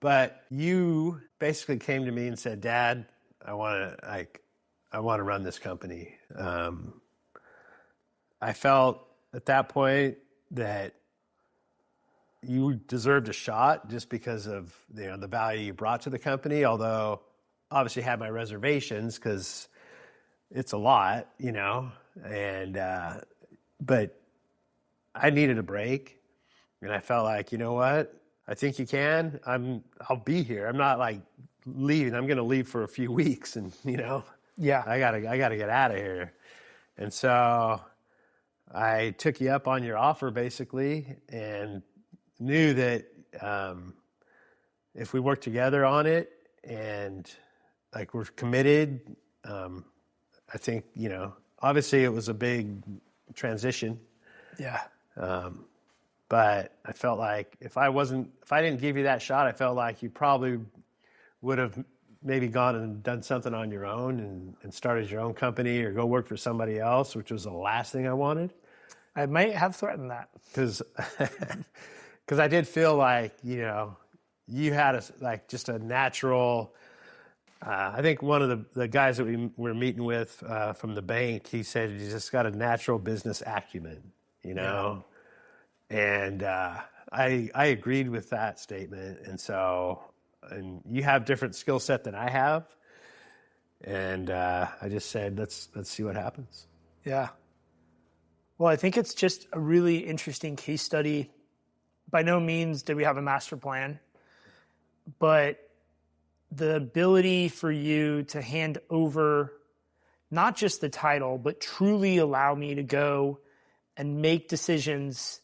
But you basically came to me and said, Dad, I want to run this company. I felt at that point that you deserved a shot just because of the value you brought to the company, although obviously had my reservations because it's a lot, and but I needed a break, and I felt like, you know what, I think you can. I'll be here. I'm not like leaving. I'm going to leave for a few weeks, and Yeah. I gotta get out of here. And so I took you up on your offer basically, and knew that if we worked together on it and like we're committed, I think, obviously it was a big transition. Yeah. But I felt like if I didn't give you that shot, I felt like you probably would have maybe gone and done something on your own and started your own company or go work for somebody else, which was the last thing I wanted. I might have threatened that. Because I did feel like, you had just a natural, I think one of the guys that we were meeting with from the bank, he said you just got a natural business acumen, Yeah. And I agreed with that statement. And you have different skill set than I have. And I just said, let's see what happens. Yeah. Well, I think it's just a really interesting case study. By no means did we have a master plan, but the ability for you to hand over not just the title, but truly allow me to go and make decisions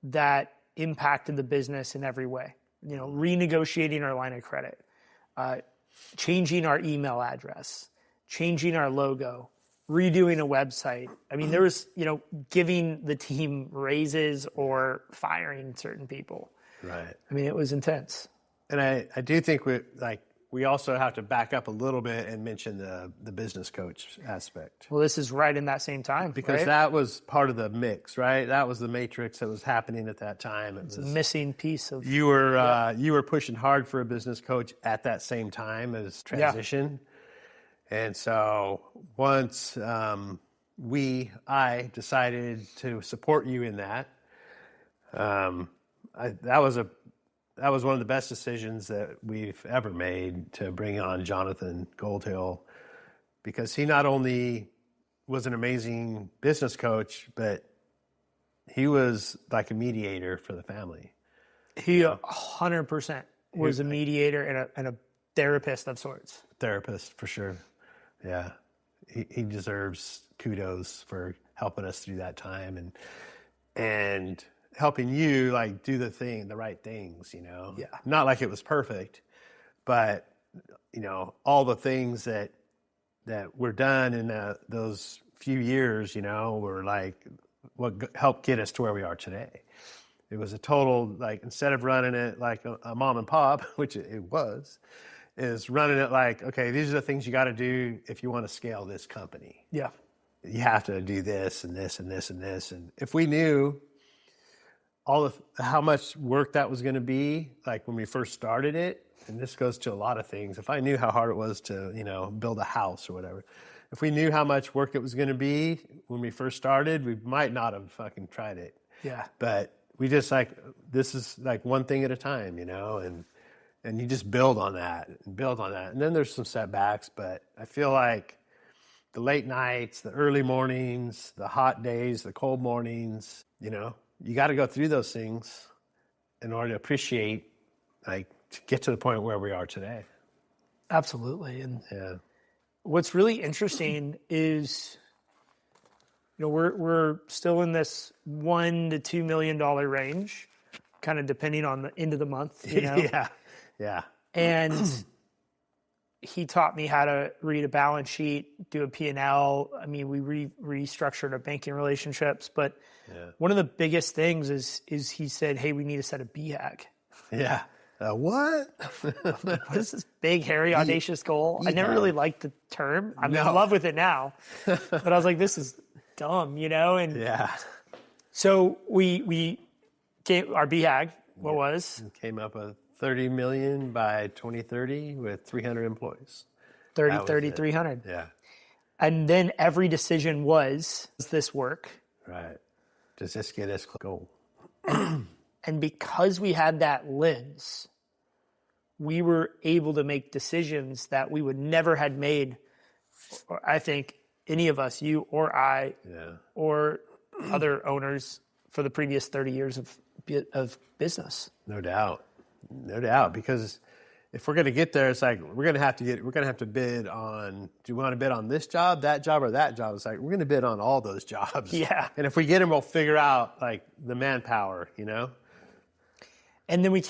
that impacted the business in every way. Renegotiating our line of credit, changing our email address, changing our logo, redoing a website. I mean, there was, giving the team raises or firing certain people. Right. I mean, it was intense. And I do think we also have to back up a little bit and mention the business coach aspect. Well, this is right in that same time. Because right? that was part of the mix, right? That was the matrix that was happening at that time. It's a missing piece of... You were pushing hard for a business coach at that same time as transition. Yeah. And so once I decided to support you in that, that was one of the best decisions that we've ever made to bring on Jonathan Goldhill, because he not only was an amazing business coach, but he was like a mediator for the family. He 100% was a mediator and a therapist of sorts. Therapist, for sure. Yeah. He deserves kudos for helping us through that time and helping you do the right things, Yeah. Not like it was perfect, but all the things that were done in those few years, were what helped get us to where we are today. It was a total, instead of running it like a mom and pop, which it was, is running it okay, these are the things you got to do if you want to scale this company. Yeah. You have to do this and this and this and this. And if we knew how much work that was going to be, when we first started it, and this goes to a lot of things, if I knew how hard it was to, build a house or whatever, if we knew how much work it was going to be when we first started, we might not have fucking tried it. Yeah. But we just this is one thing at a time, and you just build on that and build on that. And then there's some setbacks, but I feel like the late nights, the early mornings, the hot days, the cold mornings, you got to go through those things in order to appreciate, to get to the point where we are today. Absolutely. And Yeah. what's really interesting is, we're still in this $1 to $2 million range, kind of depending on the end of the month, Yeah. And he taught me how to read a balance sheet, do a P&L. I mean, we restructured our banking relationships, but one of the biggest things is he said, hey, we need to set a BHAG. Yeah. What? What is this big, hairy, audacious goal? I never really liked the term. I'm in love with it now. But I was like, this is dumb, And Yeah. so we gave our BHAG, what was? Came up with 30 million by 2030 with 300 employees. 300. Yeah. And then every decision was, does this work? Right. Does this get us goal? And because we had that lens, we were able to make decisions that we would never had made, or I think any of us, you or I, or other owners for the previous 30 years of business. No doubt. Because if we're going to get there, it's like we're going to have to bid on, do you want to bid on this job, that job, or that job? It's like we're going to bid on all those jobs. Yeah. And if we get them, we'll figure out the manpower, And then we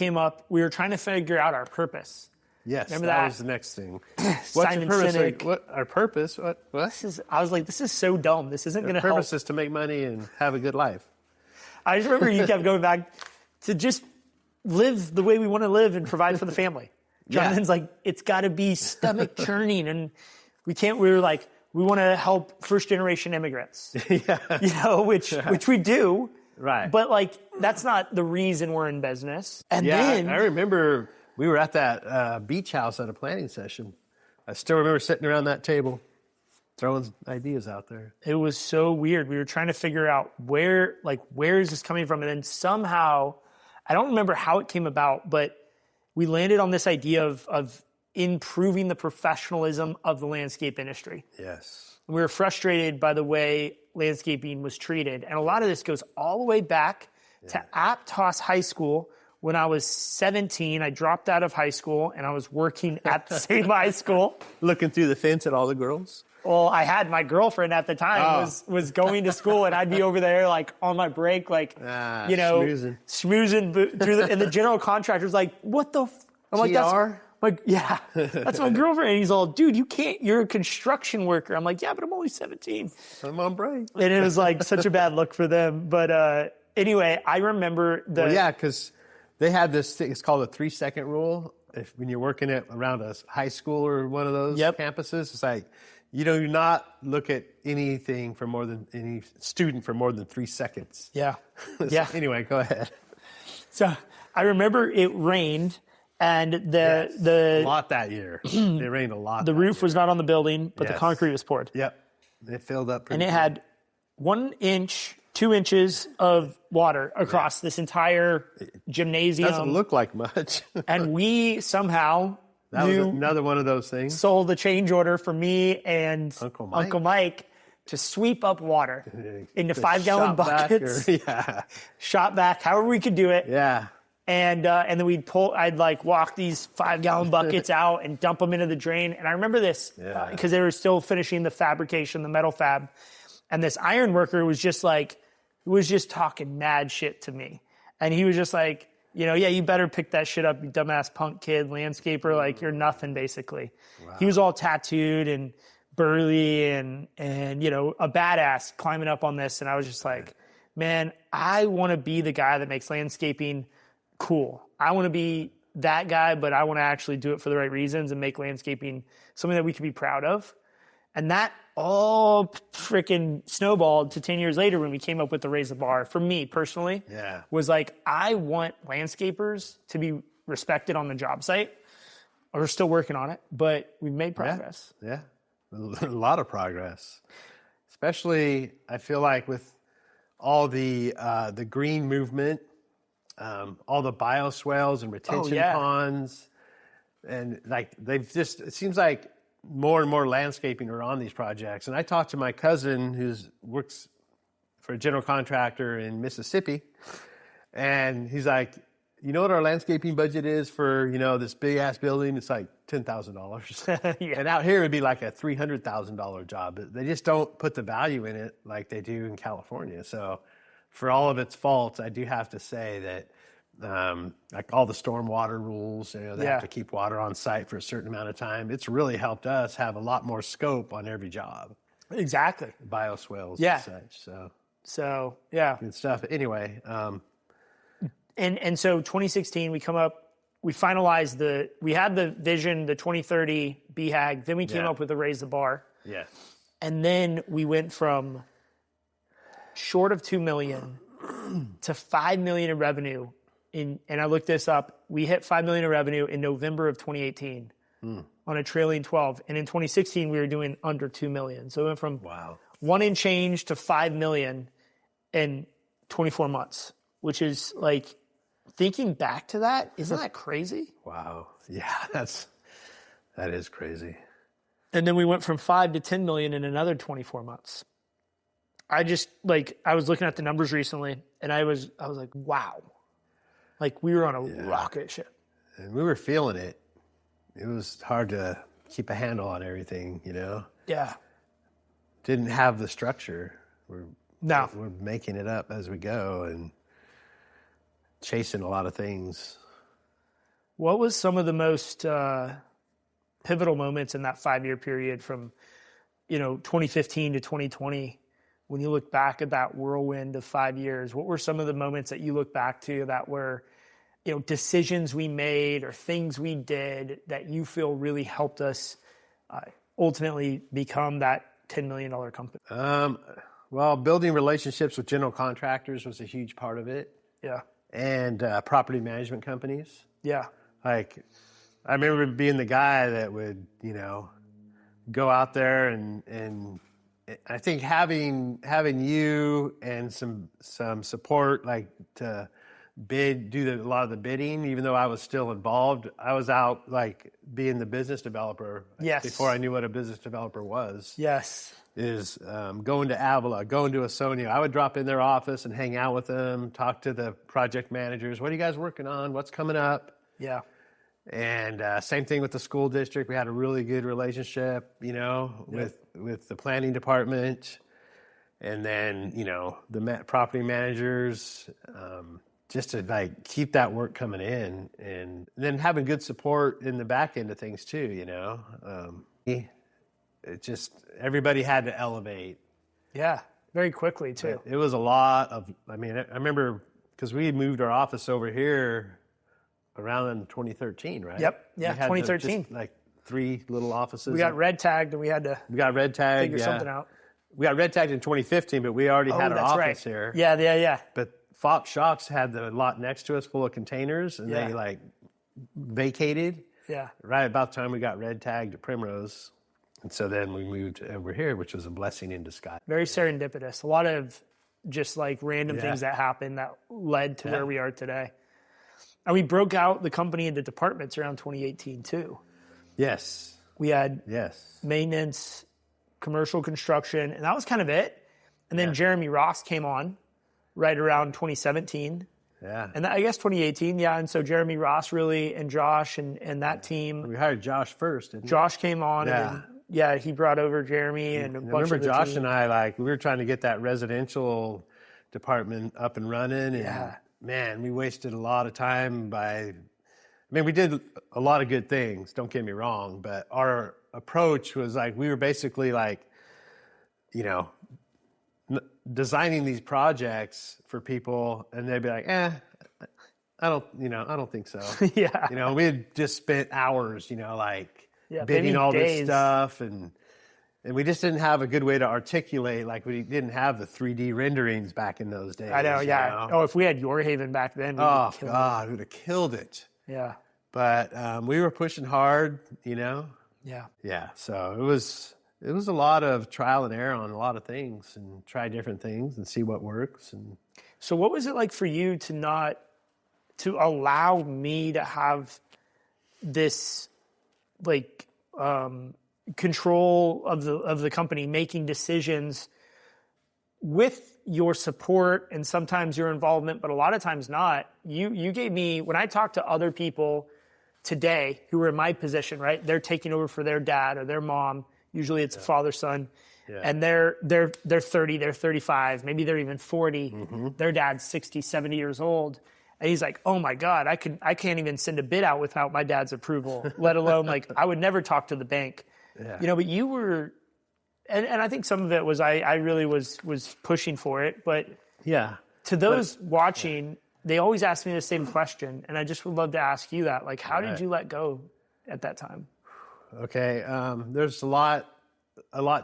were trying to figure out our purpose. Yes, Remember that that was the next thing. What's Simon your purpose? Sinek. What our purpose? What? I was like, this is so dumb. This isn't going to help. Purpose is to make money and have a good life. I just remember you kept going back to just live the way we want to live and provide for the family. Jonathan's like, it's got to be stomach churning, and we were like, we want to help first generation immigrants. Which we do. Right. But that's not the reason we're in business. And then I remember we were at that beach house at a planning session. I still remember sitting around that table, throwing ideas out there. It was so weird. We were trying to figure out where is this coming from? And then somehow, I don't remember how it came about, but we landed on this idea of improving the professionalism of the landscape industry. Yes. We were frustrated by the way landscaping was treated. And a lot of this goes all the way back to Aptos High School. When I was 17, I dropped out of high school and I was working at the same high school. Looking through the fence at all the girls? Well, I had my girlfriend at the time was going to school, and I'd be over there on my break, schmoozing and the general contractor's like, what the I'm like, that's my girlfriend. And he's all, dude, you're a construction worker. I'm like, yeah, but I'm only 17. I'm on break. And it was such a bad look for them. But anyway, I remember because they had this thing, it's called a 3-second rule. When you're working around a high school or one of those campuses, it's like, you do not look at any student for more than 3 seconds. Yeah. Anyway, go ahead. So I remember it rained. And a lot that year. It rained a lot. The roof was not on the building, but the concrete was poured. Yep. It filled up. And it had 1 inch, 2 inches of water across this entire gymnasium. Doesn't look like much. And we somehow that was another one of those things. Sold a change order for me and Uncle Mike to sweep up water into 5-gallon buckets. Shot back, however we could do it. Yeah. And then I'd walk these 5-gallon buckets out and dump them into the drain. And I remember this because they were still finishing the fabrication, the metal fab. And this iron worker was just talking mad shit to me. And he was just like, you better pick that shit up, you dumbass punk kid, landscaper, you're nothing basically. Wow. He was all tattooed and burly and a badass climbing up on this. And I was just like, man, I want to be the guy that makes landscaping cool. I want to be that guy, but I want to actually do it for the right reasons and make landscaping something that we can be proud of. And that all freaking snowballed to 10 years later when we came up with the Raise the Bar. For me personally, was I want landscapers to be respected on the job site. We're still working on it, but we've made progress. Yeah. A lot of progress. Especially, I feel like with all the green movement, all the bioswales and retention ponds, and it seems like more and more landscaping are on these projects. And I talked to my cousin who works for a general contractor in Mississippi. And he's like, you know what our landscaping budget is for, this big ass building? It's like $10,000. Yeah. And out here it'd be like a $300,000 job. They just don't put the value in it like they do in California. So for all of its faults, I do have to say that like all the stormwater rules, they have to keep water on site for a certain amount of time. It's really helped us have a lot more scope on every job. Exactly. Bioswales and such. So yeah. Good stuff. Anyway. And so 2016, we finalized we had the vision, the 2030 BHAG, then we came up with the Raise the Bar. Yeah. And then we went from short of 2 million to 5 million in revenue. And I looked this up. We hit 5 million in revenue in November of 2018 on a trailing 12. And in 2016, we were doing under 2 million. So it went from 1 and change to 5 million in 24 months, which is like, thinking back to that, isn't that crazy? Wow. Yeah, that is crazy. And then we went from 5 to 10 million in another 24 months. I was looking at the numbers recently and I was like, wow. Like we were on a rocket ship. And we were feeling it. It was hard to keep a handle on everything, Yeah. Didn't have the structure. We're making it up as we go and chasing a lot of things. What was some of the most pivotal moments in that 5-year period from, 2015 to 2020? When you look back at that whirlwind of 5 years, what were some of the moments that you look back to that were, decisions we made or things we did that you feel really helped us ultimately become that $10 million company? Well, building relationships with general contractors was a huge part of it. Yeah. And property management companies. Yeah. Like, I remember being the guy that would, go out there and I think having you and some support, like to do a lot of the bidding, even though I was still involved, I was out like being the business developer. Yes. Before I knew what a business developer was. Yes. Is going to Avila, going to Asonia. I would drop in their office and hang out with them, talk to the project managers. What are you guys working on? What's coming up? Yeah. And same thing with the school district. We had a really good relationship, with the planning department. And then, the property managers, just to like keep that work coming in. And then having good support in the back end of things too, It just, everybody had to elevate. Yeah, very quickly too. It was a lot of, I remember, because we moved our office over here around in 2013, right? Yep, yeah, 2013. Like 3 little offices. We got red tagged and we had to figure something out. We got red tagged in 2015, but we already had our office here. Yeah. But Fox Shocks had the lot next to us full of containers and they like vacated. Yeah. Right about the time we got red tagged to Primrose. And so then we moved over here, which was a blessing in disguise. Very serendipitous. A lot of just like random things that happened that led to where we are today. And we broke out the company into departments around 2018 too. Yes. We had maintenance, commercial construction, and that was kind of it. And then Jeremy Ross came on right around 2017. Yeah. And I guess 2018, and so Jeremy Ross really, and Josh and that team. We hired Josh first, didn't we? Josh came on and he brought over Jeremy and a bunch of the Josh team. and I, we were trying to get that residential department up and running. And man, we wasted a lot of time we did a lot of good things, don't get me wrong, but our approach was like, we were basically like, designing these projects for people and they'd be like, I don't think so. We had just spent hours, bidding all this stuff and we just didn't have a good way to articulate, like we didn't have the 3D renderings back in those days. I know, Oh, if we had Your Haven back then, we would have killed it. Yeah. But we were pushing hard, Yeah. Yeah. So it was a lot of trial and error on a lot of things and try different things and see what works. And so what was it like for you to allow me to have this control of the company, making decisions with your support and sometimes your involvement, but a lot of times not. You gave me, when I talk to other people today who are in my position, right? They're taking over for their dad or their mom. Usually it's a father, son. Yeah. And they're 30, they're 35, maybe they're even 40. Mm-hmm. Their dad's 60, 70 years old. And he's like, oh my God, I can't even send a bid out without my dad's approval, let alone like I would never talk to the bank. Yeah. But you were, and I think some of it was I really was pushing for it, but yeah, to those watching, they always ask me the same question, and I just would love to ask you that. Like, how did you let go at that time? Okay, there's a lot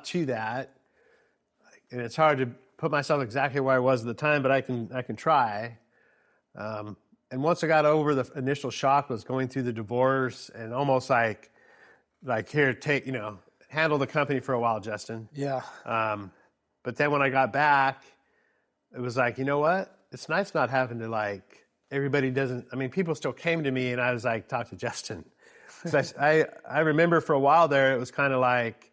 to that, and it's hard to put myself exactly where I was at the time, but I can try. And once I got over the initial shock, was going through the divorce, and almost like here, take handle the company for a while, Justin. Yeah. But then when I got back, it was like, you know what? It's nice not having to everybody doesn't, people still came to me and I was like, talk to Justin. So I remember for a while there, it was kind of like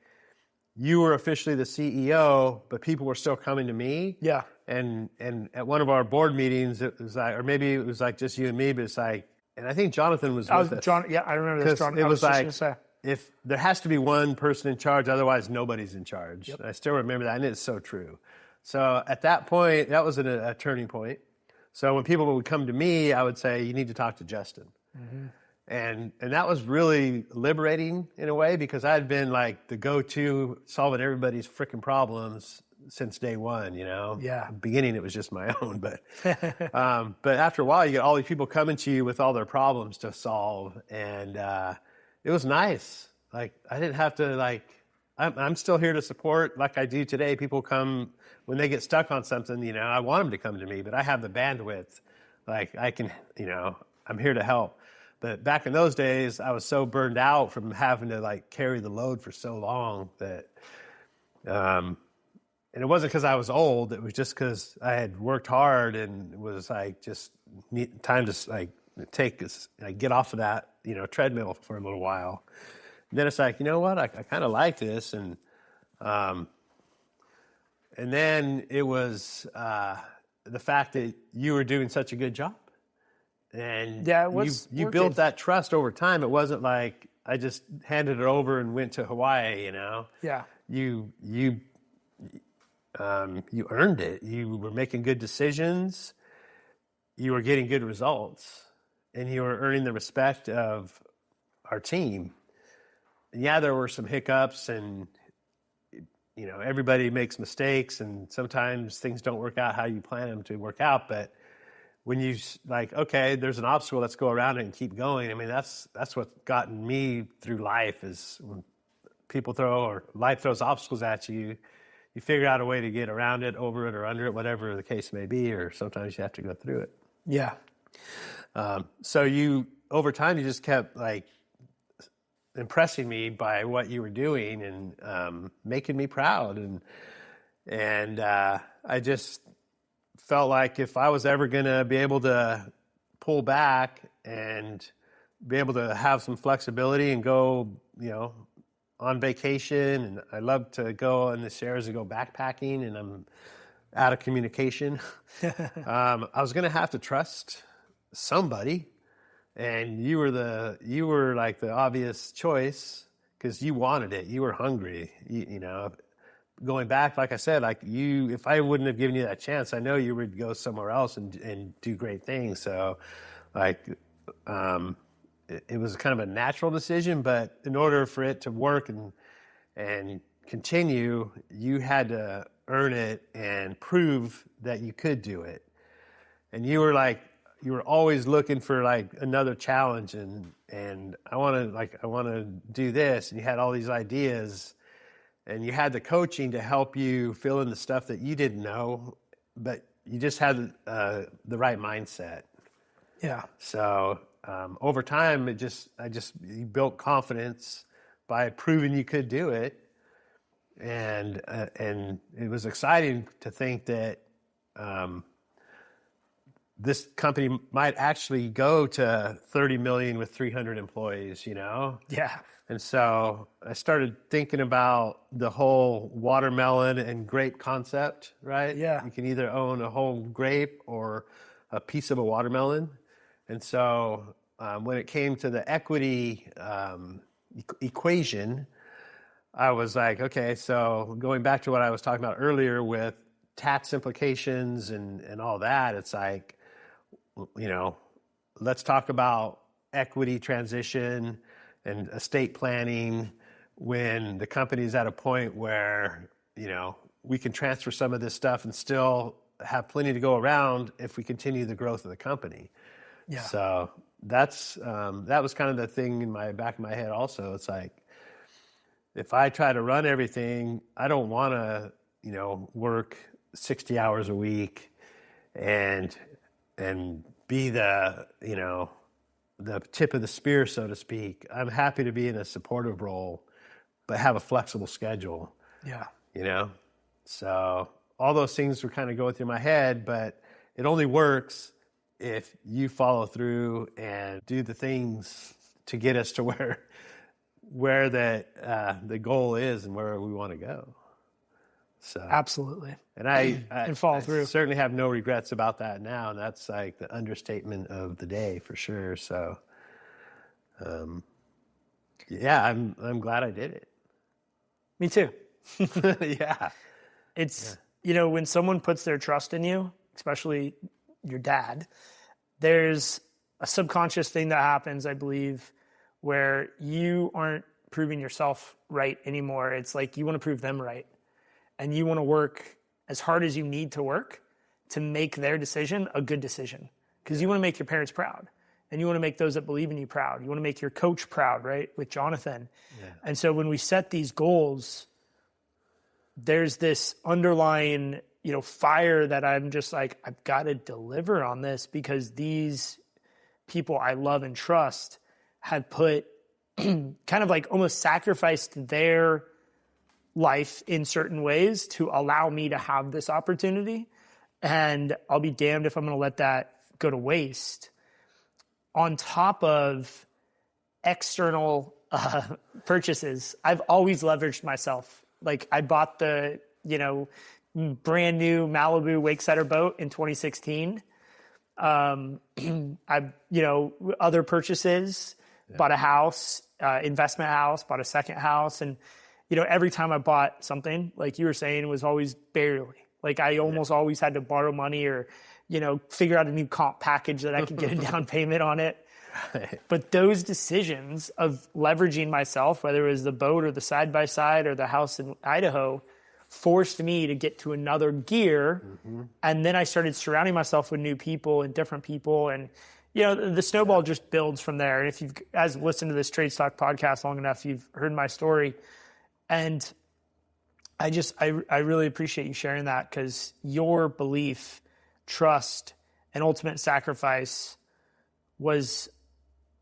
you were officially the CEO, but people were still coming to me. Yeah. And at one of our board meetings, it was like, or maybe it was like just you and me, but it's like, and I think Jonathan was with us. Yeah, I remember this. It was like, if there has to be one person in charge, otherwise nobody's in charge. Yep. I still remember that, and it's so true. So at that point, that was a turning point. So when people would come to me, I would say, you need to talk to Justin. Mm-hmm. And that was really liberating in a way, because I had been like the go-to solving everybody's freaking problems since day one, Yeah. In the beginning, it was just my own, but after a while, you get all these people coming to you with all their problems to solve, and it was nice. Like, I didn't have to, I'm still here to support like I do today. People come when they get stuck on something, I want them to come to me, but I have the bandwidth. Like, I can, I'm here to help. But back in those days, I was so burned out from having to carry the load for so long that, and it wasn't because I was old. It was just because I had worked hard and it was just time to get off of that, treadmill for a little while. And then it's like, you know what? I kind of like this. And then it was the fact that you were doing such a good job. And you built that trust over time. It wasn't like I just handed it over and went to Hawaii, Yeah. You earned it. You were making good decisions. You were getting good results. And you were earning the respect of our team. And yeah, there were some hiccups, and everybody makes mistakes, and sometimes things don't work out how you plan them to work out. But when you okay, there's an obstacle, let's go around it and keep going. That's what's gotten me through life, is when people life throws obstacles at you, you figure out a way to get around it, over it, or under it, whatever the case may be, or sometimes you have to go through it. Yeah. So over time, you just kept impressing me by what you were doing and making me proud. And I just felt like if I was ever going to be able to pull back and be able to have some flexibility and go, on vacation, and I love to go in the Sierras and go backpacking, and I'm out of communication. I was going to have to trust somebody, and you were like the obvious choice because you wanted it. You were hungry. Going back, like I said, if I wouldn't have given you that chance, I know you would go somewhere else and do great things. So, it was kind of a natural decision, but in order for it to work and continue, you had to earn it and prove that you could do it. And you were always looking for another challenge, and I want to do this, and you had all these ideas, and you had the coaching to help you fill in the stuff that you didn't know, but you just had the right mindset. Yeah. So over time, you built confidence by proving you could do it, and it was exciting to think that this company might actually go to 30 million with 300 employees, you know? Yeah. And so I started thinking about the whole watermelon and grape concept, right? Yeah. You can either own a whole grape or a piece of a watermelon. And so when it came to the equity equation, I was like, okay, so going back to what I was talking about earlier with tax implications and all that, it's like, you know, let's talk about equity transition and estate planning when the company's at a point where, you know, we can transfer some of this stuff and still have plenty to go around if we continue the growth of the company. Yeah. So that's that was kind of the thing in my back of my head also. It's like, if I try to run everything, I don't want to, you know, work 60 hours a week and be the, you know, the tip of the spear, so to speak. I'm happy to be in a supportive role, but have a flexible schedule. Yeah. You know? So all those things were kind of going through my head, but it only works if you follow through and do the things to get us to where the goal is and where we want to go. So Absolutely. And I follow through. Certainly have no regrets about that now. And that's like the understatement of the day for sure. So, yeah, I'm glad I did it. Me too. Yeah. It's, you know, when someone puts their trust in you, especially your dad, there's a subconscious thing that happens, I believe, where you aren't proving yourself right anymore. It's like you want to prove them right. And you want to work as hard as you need to work to make their decision a good decision. Because you want to make your parents proud. And you want to make those that believe in you proud. You want to make your coach proud, right? With Jonathan. Yeah. And so when we set these goals, there's this underlying, you know, fire that I'm just like, I've got to deliver on this because these people I love and trust have put kind of like almost sacrificed their life in certain ways to allow me to have this opportunity. And I'll be damned if I'm going to let that go to waste. On top of external purchases, I've always leveraged myself. Like I bought the, you know, brand new Malibu Wakesider boat in 2016. I, you know, other purchases, bought a house, investment house, bought a second house. And, you know, every time I bought something, like you were saying, it was always barely. Like I almost always had to borrow money or, you know, figure out a new comp package that I could get a down payment on it. But those decisions of leveraging myself, whether it was the boat or the side-by-side or the house in Idaho, forced me to get to another gear. Mm-hmm. And then I started surrounding myself with new people and different people. And, you know, the snowball just builds from there. And if you've as listened to this Trade Stock podcast long enough, you've heard my story. And I really appreciate you sharing that because your belief, trust, and ultimate sacrifice was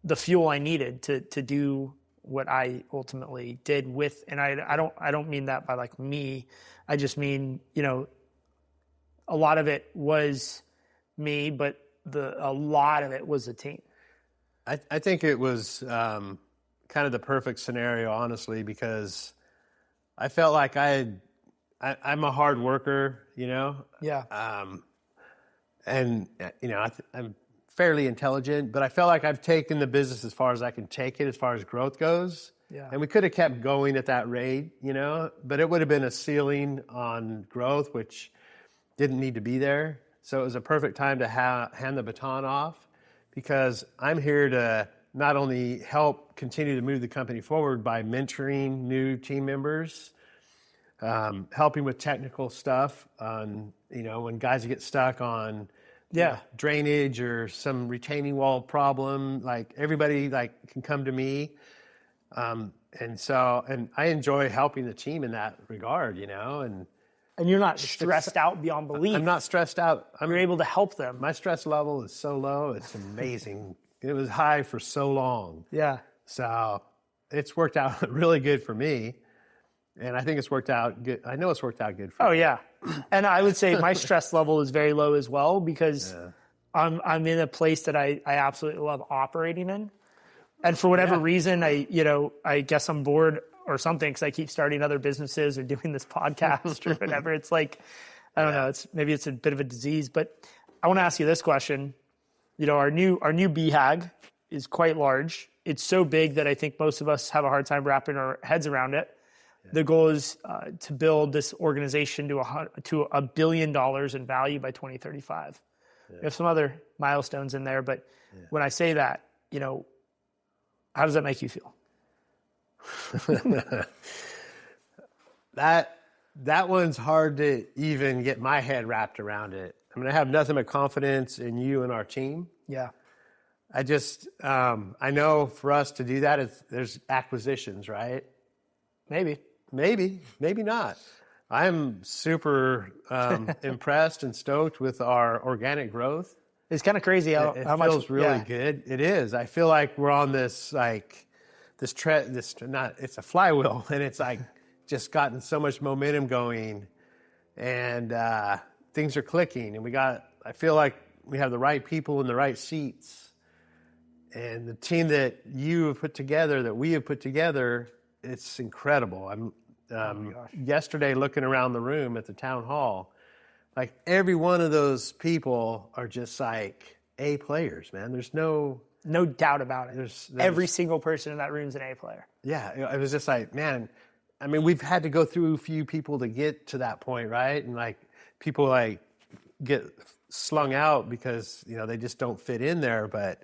the fuel I needed to do what I ultimately did with, and I don't mean that by like me. I just mean, you know, a lot of it was me, but a lot of it was a team. I think it was kind of the perfect scenario, honestly, because I felt like I'm a hard worker, you know? Yeah. And, you know, I'm fairly intelligent, but I felt like I've taken the business as far as I can take it, as far as growth goes. Yeah. And we could have kept going at that rate, you know, but it would have been a ceiling on growth, which didn't need to be there. So it was a perfect time to hand the baton off because I'm here to not only help continue to move the company forward by mentoring new team members, helping with technical stuff on, you know, when guys get stuck on drainage or some retaining wall problem, like everybody like can come to me. And I enjoy helping the team in that regard, you know, and you're not stressed out beyond belief. I'm not stressed out. You're able to help them. My stress level is so low. It's amazing. It was high for so long. Yeah. So it's worked out really good for me. And I think it's worked out good. I know it's worked out good for you. Oh, yeah. And I would say my stress level is very low as well because I'm in a place that I absolutely love operating in. And for whatever reason, I guess I'm bored or something because I keep starting other businesses or doing this podcast or whatever. It's like, I don't know, maybe it's a bit of a disease, but I want to ask you this question. Our new BHAG is quite large. It's so big that I think most of us have a hard time wrapping our heads around it. Yeah. The goal is to build this organization to $1 billion in value by 2035. Yeah. We have some other milestones in there, but when I say that, how does that make you feel? That one's hard to even get my head wrapped around it. I mean, I have nothing but confidence in you and our team. Yeah. I just, I know for us to do that, there's acquisitions, right? Maybe not. I'm super impressed and stoked with our organic growth. It's kind of crazy how much it feels really good. It is. I feel like we're on this it's a flywheel, and it's like just gotten so much momentum going, and things are clicking, and I feel like we have the right people in the right seats, and the team that we have put together, it's incredible. I'm yesterday looking around the room at the town hall. Like every one of those people are just like A players, man. There's no doubt about it. There's every single person in that room is an A player. Yeah, it was just like, man. I mean, we've had to go through a few people to get to that point, right? And like people like get slung out because they just don't fit in there. But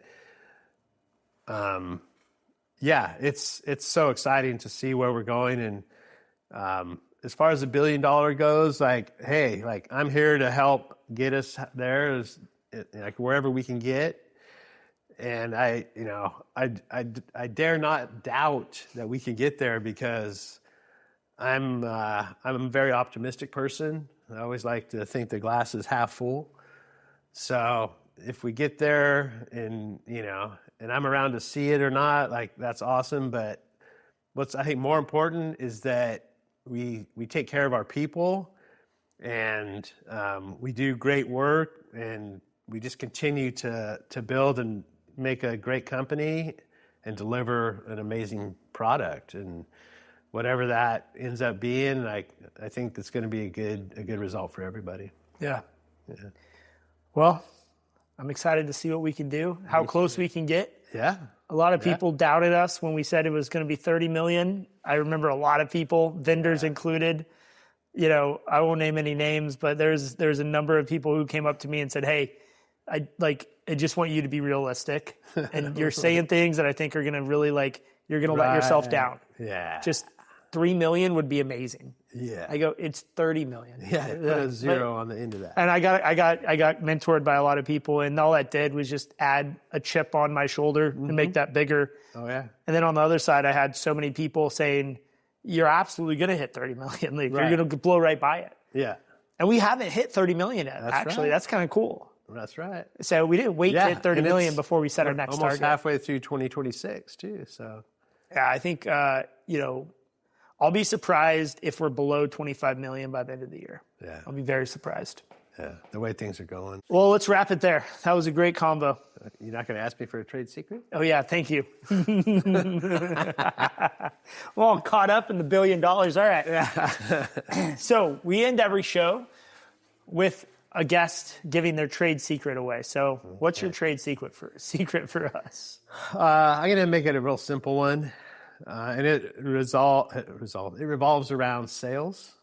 it's so exciting to see where we're going. And as far as $1 billion goes, like, hey, like I'm here to help get us there, like wherever we can get. And I dare not doubt that we can get there because I'm a very optimistic person. I always like to think the glass is half full. So if we get there and I'm around to see it or not, like that's awesome. But what's I think more important is that we take care of our people, and we do great work, and we just continue to build and make a great company and deliver an amazing product. And whatever that ends up being, like I think it's going to be a good result for everybody. Yeah. Well, I'm excited to see what we can do, how close we can get. Yeah. A lot of people doubted us when we said it was going to be 30 million. I remember a lot of people, vendors included. I won't name any names, but there's a number of people who came up to me and said, "Hey, I just want you to be realistic, and you're saying things that I think are going to really you're going to let yourself down. Yeah, just 3 million would be amazing." Yeah, I go, it's 30 million. Yeah, put a zero on the end of that. And I got mentored by a lot of people, and all that did was just add a chip on my shoulder and make that bigger. Oh yeah. And then on the other side, I had so many people saying, "You're absolutely going to hit 30 million. You're going to blow right by it." Yeah. And we haven't hit 30 million yet. Actually, that's kind of cool. That's right. So we didn't wait to hit 30 million before we set our next almost target. Halfway through 2026 too. So yeah, I think I'll be surprised if we're below 25 million by the end of the year. Yeah, I'll be very surprised. Yeah, the way things are going. Well, let's wrap it there. That was a great convo. You're not going to ask me for a trade secret? Oh yeah, thank you. Well, I'm caught up in the $1 billion. All right. Yeah. So we end every show with a guest giving their trade secret away. So what's your trade secret for us? I'm going to make it a real simple one. And it revolves around sales.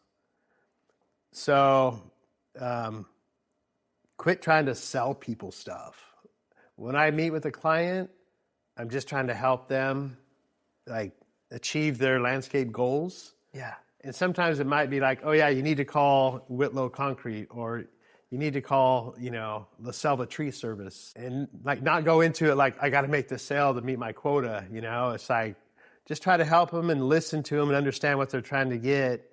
So quit trying to sell people stuff. When I meet with a client, I'm just trying to help them achieve their landscape goals. Yeah. And sometimes it might be like, oh yeah, you need to call Whitlow Concrete, or you need to call, La Selva Tree Service, and not go into it like I got to make this sale to meet my quota. It's like, just try to help them and listen to them and understand what they're trying to get.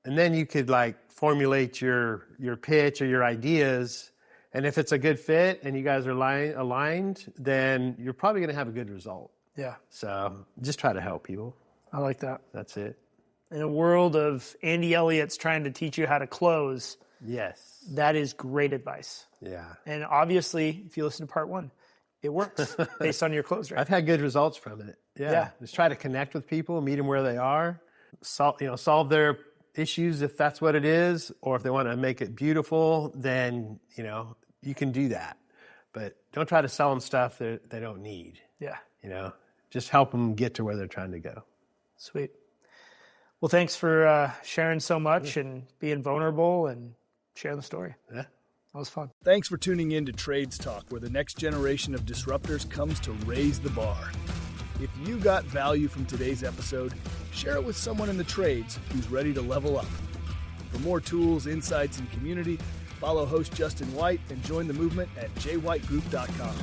And then you could formulate your pitch or your ideas. And if it's a good fit and you guys are aligned, then you're probably going to have a good result. Yeah. So just try to help people. I like that. That's it. In a world of Andy Elliott's trying to teach you how to close, Yes. That is great advice. Yeah. And obviously, if you listen to part 1, it works based on your close rate. I've had good results from it. Yeah. Just try to connect with people, meet them where they are, solve their issues if that's what it is, or if they want to make it beautiful, then, you can do that. But don't try to sell them stuff that they don't need. Yeah. Just help them get to where they're trying to go. Sweet. Well, thanks for sharing so much and being vulnerable and sharing the story. Yeah. That was fun. Thanks for tuning in to Trades Talk, where the next generation of disruptors comes to raise the bar. If you got value from today's episode, share it with someone in the trades who's ready to level up. For more tools, insights, and community, follow host Justin White and join the movement at jwhitegroup.com.